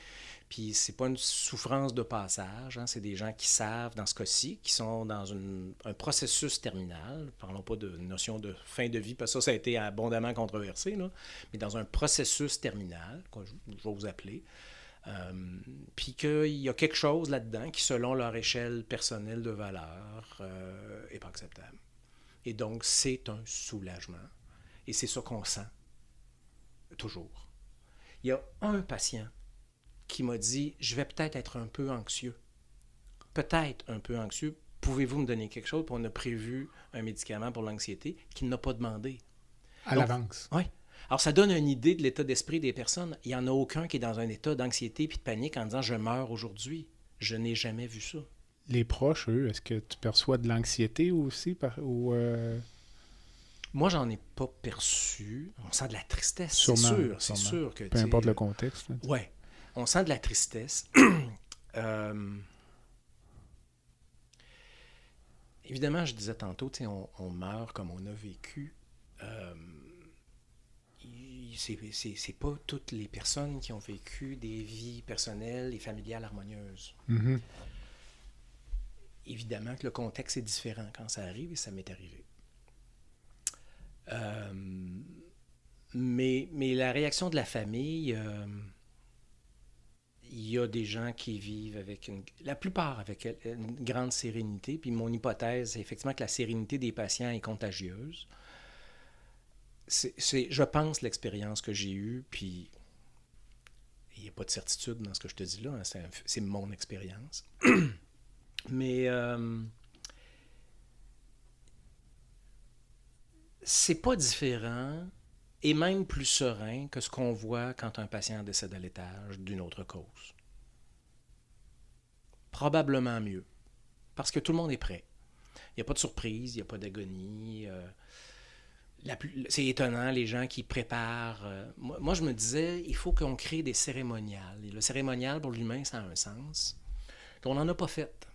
Puis, c'est pas une souffrance de passage. Hein. C'est des gens qui savent, dans ce cas-ci, qui sont dans un processus terminal. Parlons pas de notion de fin de vie, parce que ça a été abondamment controversé, là. Mais dans un processus terminal, que je vais vous appeler, puis qu'il y a quelque chose là-dedans qui, selon leur échelle personnelle de valeur, n'est pas acceptable. Et donc, c'est un soulagement. Et c'est ça qu'on sent, toujours. Il y a un patient qui m'a dit « Je vais peut-être être un peu anxieux. » peut-être un peu anxieux. Pouvez-vous me donner quelque chose? Puis on a prévu un médicament pour l'anxiété qu'il n'a pas demandé. À l'avance. Oui. Alors, ça donne une idée de l'état d'esprit des personnes. Il n'y en a aucun qui est dans un état d'anxiété puis de panique en disant « je meurs aujourd'hui ». Je n'ai jamais vu ça. Les proches, eux, est-ce que tu perçois de l'anxiété aussi? Moi, j'en ai pas perçu. On sent de la tristesse, Sûrement, c'est sûr que... peu importe le contexte. Oui, on sent de la tristesse. Évidemment, je disais tantôt, on meurt comme on a vécu. C'est pas toutes les personnes qui ont vécu des vies personnelles et familiales harmonieuses. Mm-hmm. Évidemment que le contexte est différent quand ça arrive, et ça m'est arrivé. Mais la réaction de la famille, il y a des gens qui vivent la plupart avec une grande sérénité. Puis mon hypothèse, c'est effectivement que la sérénité des patients est contagieuse. C'est, je pense, l'expérience que j'ai eue, puis il n'y a pas de certitude dans ce que je te dis là, hein, c'est mon expérience. Mais c'est pas différent et même plus serein que ce qu'on voit quand un patient décède à l'étage d'une autre cause. Probablement mieux, parce que tout le monde est prêt. Il n'y a pas de surprise, il n'y a pas d'agonie. C'est étonnant, les gens qui préparent. Moi, je me disais, il faut qu'on crée des cérémoniales. Et le cérémonial, pour l'humain, ça a un sens. On n'en a pas fait.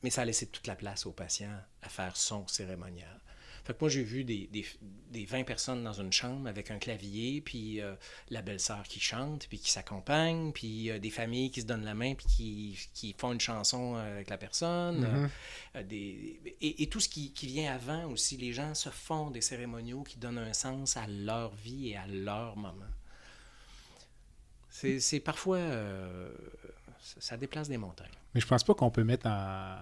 Mais ça a laissé toute la place aux patients à faire son cérémonial. Fait que moi, j'ai vu des 20 personnes dans une chambre avec un clavier, puis la belle-sœur qui chante, puis qui s'accompagne, puis des familles qui se donnent la main, puis qui font une chanson avec la personne. Et tout ce qui vient avant aussi, les gens se font des cérémoniaux qui donnent un sens à leur vie et à leur moment. C'est parfois... ça déplace des montagnes. Mais je pense pas qu'on peut mettre en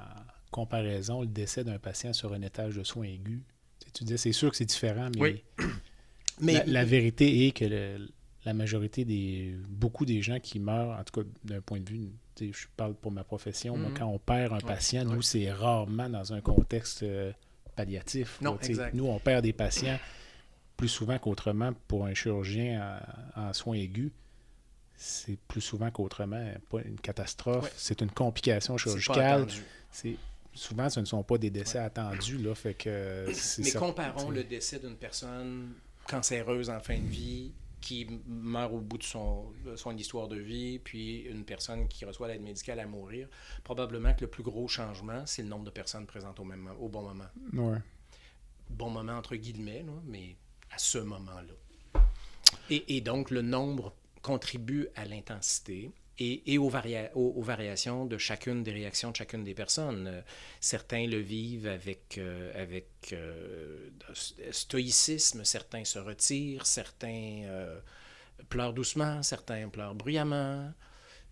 comparaison le décès d'un patient sur un étage de soins aigus. Tu disais, c'est sûr que c'est différent, mais, oui. La vérité est que la majorité beaucoup des gens qui meurent, en tout cas d'un point de vue, je parle pour ma profession, moi, quand on perd un patient, nous, c'est rarement dans un contexte palliatif. Non, exact. Nous, on perd des patients plus souvent qu'autrement pour un chirurgien en soins aigus. C'est plus souvent qu'autrement pas une catastrophe, c'est une complication chirurgicale. Souvent, ce ne sont pas des décès attendus. Là, fait que mais comparons le décès d'une personne cancéreuse en fin de vie qui meurt au bout de son histoire de vie, puis une personne qui reçoit l'aide médicale à mourir. Probablement que le plus gros changement, c'est le nombre de personnes présentes au bon moment. Ouais. Bon moment entre guillemets, là, mais à ce moment-là. Et donc, le nombre contribue à l'intensité et aux variations de chacune des réactions de chacune des personnes. Certains le vivent avec stoïcisme, certains se retirent, certains pleurent doucement, certains pleurent bruyamment,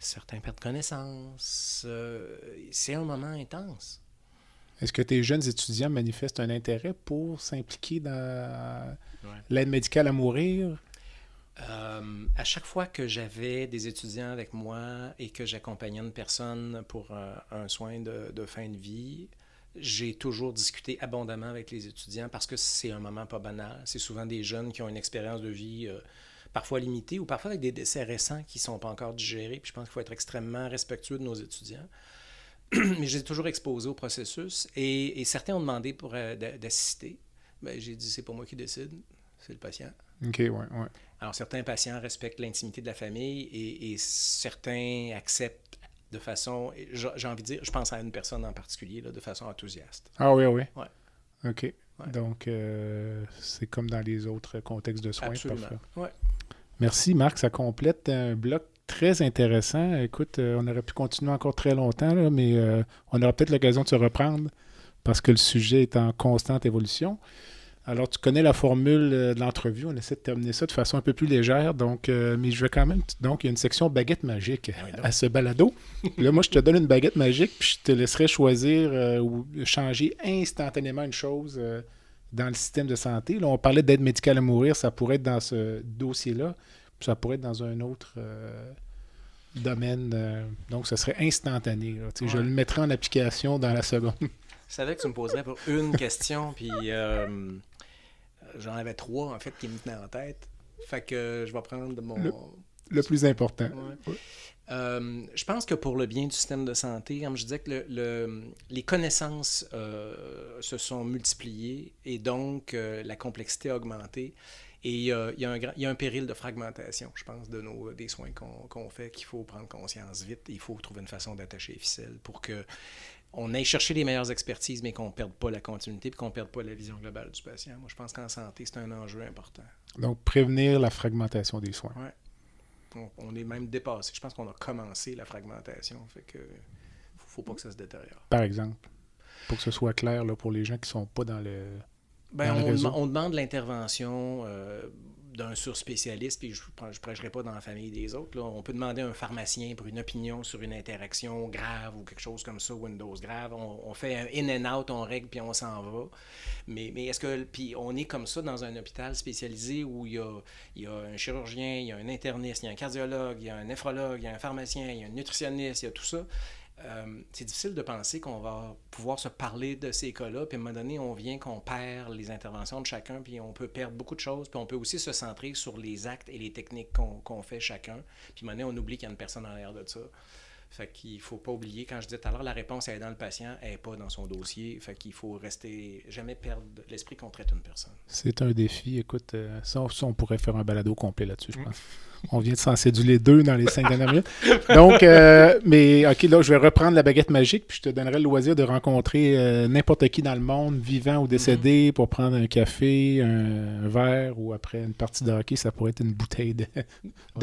certains perdent connaissance. C'est un moment intense. Est-ce que tes jeunes étudiants manifestent un intérêt pour s'impliquer dans l'aide médicale à mourir? À chaque fois que j'avais des étudiants avec moi et que j'accompagnais une personne pour un soin de fin de vie, j'ai toujours discuté abondamment avec les étudiants parce que c'est un moment pas banal. C'est souvent des jeunes qui ont une expérience de vie parfois limitée ou parfois avec des décès récents qui ne sont pas encore digérés. Puis je pense qu'il faut être extrêmement respectueux de nos étudiants. Mais j'ai toujours exposé au processus et certains ont demandé pour d'assister. Ben, j'ai dit, c'est pas moi qui décide, c'est le patient. OK, ouais. Alors, certains patients respectent l'intimité de la famille et certains acceptent de façon, j'ai envie de dire, je pense à une personne en particulier, là, de façon enthousiaste. Ah oui. Ouais. OK. Ouais. Donc, c'est comme dans les autres contextes de soins. Absolument. Parfois. Ouais. Merci, Marc. Ça complète un bloc très intéressant. Écoute, on aurait pu continuer encore très longtemps, là, mais on aura peut-être l'occasion de se reprendre parce que le sujet est en constante évolution. Alors, tu connais la formule de l'entrevue. On essaie de terminer ça de façon un peu plus légère. Donc, mais je vais quand même... Donc, il y a une section baguette magique à ce balado. Là, moi, je te donne une baguette magique, puis je te laisserai choisir ou changer instantanément une chose dans le système de santé. Là, on parlait d'aide médicale à mourir. Ça pourrait être dans ce dossier-là. Puis ça pourrait être dans un autre domaine. Donc, ce serait instantané. Là. Je le mettrais en application dans la seconde. Je savais que tu me poserais pour une question, puis j'en avais 3, en fait, qui me tenaient en tête. Fait que je vais prendre Le plus important. Ouais. Je pense que pour le bien du système de santé, comme je disais, que les connaissances se sont multipliées et donc la complexité a augmenté. Et il y a un péril de fragmentation, je pense, des soins qu'on fait, qu'il faut prendre conscience vite. Il faut trouver une façon d'attacher les ficelles pour qu'on aille chercher les meilleures expertises, mais qu'on ne perde pas la continuité et qu'on ne perde pas la vision globale du patient. Moi, je pense qu'en santé, c'est un enjeu important. Donc, prévenir la fragmentation des soins. Oui. On est même dépassé. Je pense qu'on a commencé la fragmentation. Fait que faut pas que ça se détériore. Par exemple, pour que ce soit clair là, pour les gens qui ne sont pas dans le... On demande l'intervention d'un surspécialiste, puis je ne prêcherai pas dans la famille des autres. Là. On peut demander à un pharmacien pour une opinion sur une interaction grave ou quelque chose comme ça, ou une dose grave. On fait un in and out, on règle, puis on s'en va. Mais est-ce que... Puis on est comme ça dans un hôpital spécialisé où il y a un chirurgien, il y a un interniste, il y a un cardiologue, il y a un néphrologue, il y a un pharmacien, il y a un nutritionniste, il y a tout ça. C'est difficile de penser qu'on va pouvoir se parler de ces cas-là, puis à un moment donné, qu'on perd les interventions de chacun, puis on peut perdre beaucoup de choses, puis on peut aussi se centrer sur les actes et les techniques qu'on fait chacun, puis à un moment donné, on oublie qu'il y a une personne en arrière de ça. Fait qu'il ne faut pas oublier, quand je disais tout à l'heure, la réponse elle est dans le patient, elle n'est pas dans son dossier. Fait qu'il faut jamais perdre l'esprit qu'on traite une personne. C'est un défi. Écoute, ça, on pourrait faire un balado complet là-dessus, je pense. On vient de s'en céduler 2 dans les 5 dernières minutes. Donc, mais OK, là, je vais reprendre la baguette magique, puis je te donnerai le loisir de rencontrer n'importe qui dans le monde, vivant ou décédé, pour prendre un café, un verre, ou après une partie de hockey, ça pourrait être une bouteille de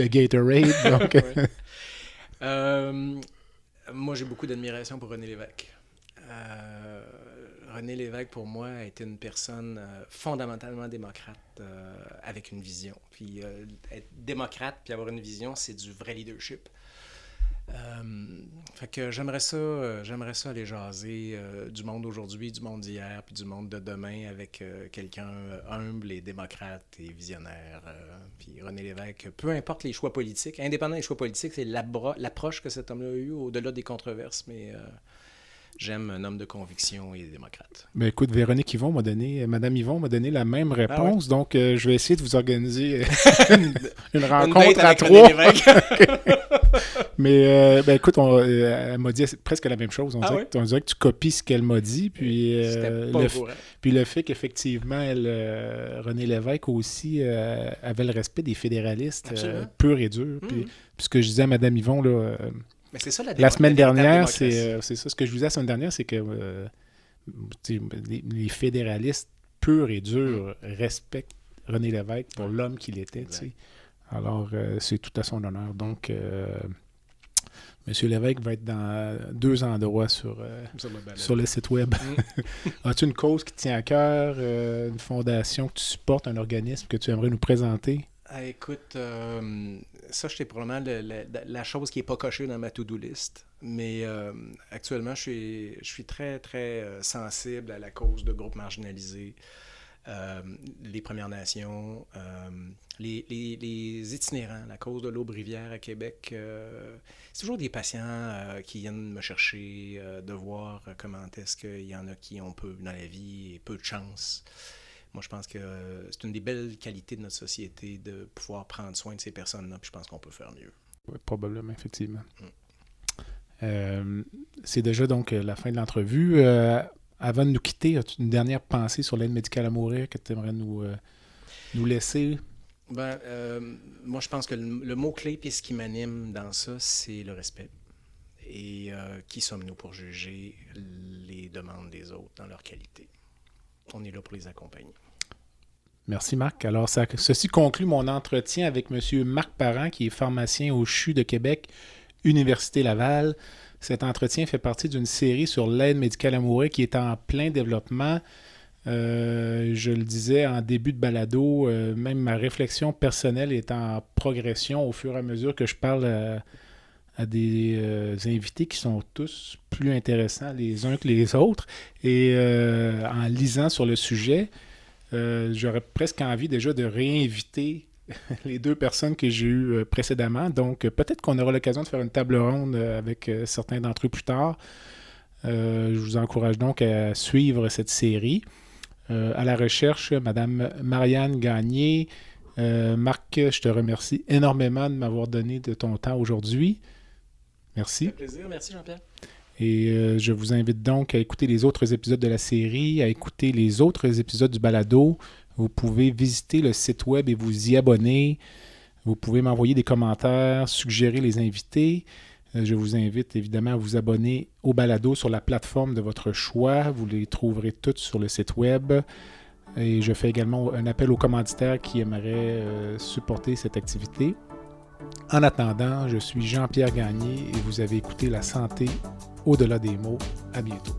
Gatorade. Donc, moi, j'ai beaucoup d'admiration pour René Lévesque. René Lévesque, pour moi, a été une personne fondamentalement démocrate avec une vision. Puis être démocrate puis avoir une vision, c'est du vrai leadership. Fait que j'aimerais ça aller jaser du monde d'aujourd'hui, du monde d'hier, puis du monde de demain avec quelqu'un humble et démocrate et visionnaire. Puis René Lévesque, peu importe les choix politiques, indépendamment des choix politiques, c'est l'approche que cet homme-là a eue au-delà des controverses, mais j'aime un homme de conviction et démocrate. Ben écoute, Madame Yvon m'a donné la même réponse, ouais. Donc je vais essayer de vous organiser une rencontre à 3. Mais écoute, elle m'a dit presque la même chose. On dirait que tu copies ce qu'elle m'a dit, puis le fait qu'effectivement, René Lévesque aussi avait le respect des fédéralistes purs et durs. Puis ce que je disais à Mme Yvon, là, mais c'est ça, la semaine dernière, c'est ça. Ce que je vous disais la semaine dernière, c'est que les fédéralistes purs et durs respectent René Lévesque pour l'homme qu'il était. Alors, c'est tout à son honneur. Donc, M. Lévesque va être dans 2 endroits sur le site web. As-tu une cause qui te tient à cœur, une fondation que tu supportes, un organisme que tu aimerais nous présenter? Écoute, ça, c'est probablement la chose qui n'est pas cochée dans ma to-do list. Mais actuellement, je suis très, très sensible à la cause de groupes marginalisés, les Premières Nations, les itinérants, la cause de l'Aube-Rivière à Québec. C'est toujours des patients qui viennent me chercher, de voir comment est-ce qu'il y en a qui ont peu dans la vie et peu de chance. Moi, je pense que c'est une des belles qualités de notre société de pouvoir prendre soin de ces personnes-là, puis je pense qu'on peut faire mieux. Oui, probablement, effectivement. C'est déjà donc la fin de l'entrevue. Avant de nous quitter, as-tu une dernière pensée sur l'aide médicale à mourir que tu aimerais nous laisser? Moi, je pense que le mot-clé et ce qui m'anime dans ça, c'est le respect. Et qui sommes-nous pour juger les demandes des autres dans leur qualité? On est là pour les accompagner. Merci, Marc. Alors, ceci conclut mon entretien avec M. Marc Parent, qui est pharmacien au CHU de Québec, Université Laval. Cet entretien fait partie d'une série sur l'aide médicale à mourir qui est en plein développement. Je le disais en début de balado, même ma réflexion personnelle est en progression au fur et à mesure que je parle à des invités qui sont tous plus intéressants les uns que les autres. Et en lisant sur le sujet, j'aurais presque envie déjà de réinviter les deux personnes que j'ai eues précédemment. Donc, peut-être qu'on aura l'occasion de faire une table ronde avec certains d'entre eux plus tard. Je vous encourage donc à suivre cette série. À la recherche, Madame Marianne Gagné. Marc, je te remercie énormément de m'avoir donné de ton temps aujourd'hui. Merci. Ça fait plaisir. Merci, Jean-Pierre. Et je vous invite donc à écouter les autres épisodes de la série, à écouter les autres épisodes du balado. Vous pouvez visiter le site web et vous y abonner. Vous pouvez m'envoyer des commentaires, suggérer les invités. Je vous invite évidemment à vous abonner au balado sur la plateforme de votre choix. Vous les trouverez toutes sur le site web. Et je fais également un appel aux commanditaires qui aimeraient supporter cette activité. En attendant, je suis Jean-Pierre Gagné et vous avez écouté La santé au-delà des mots. À bientôt.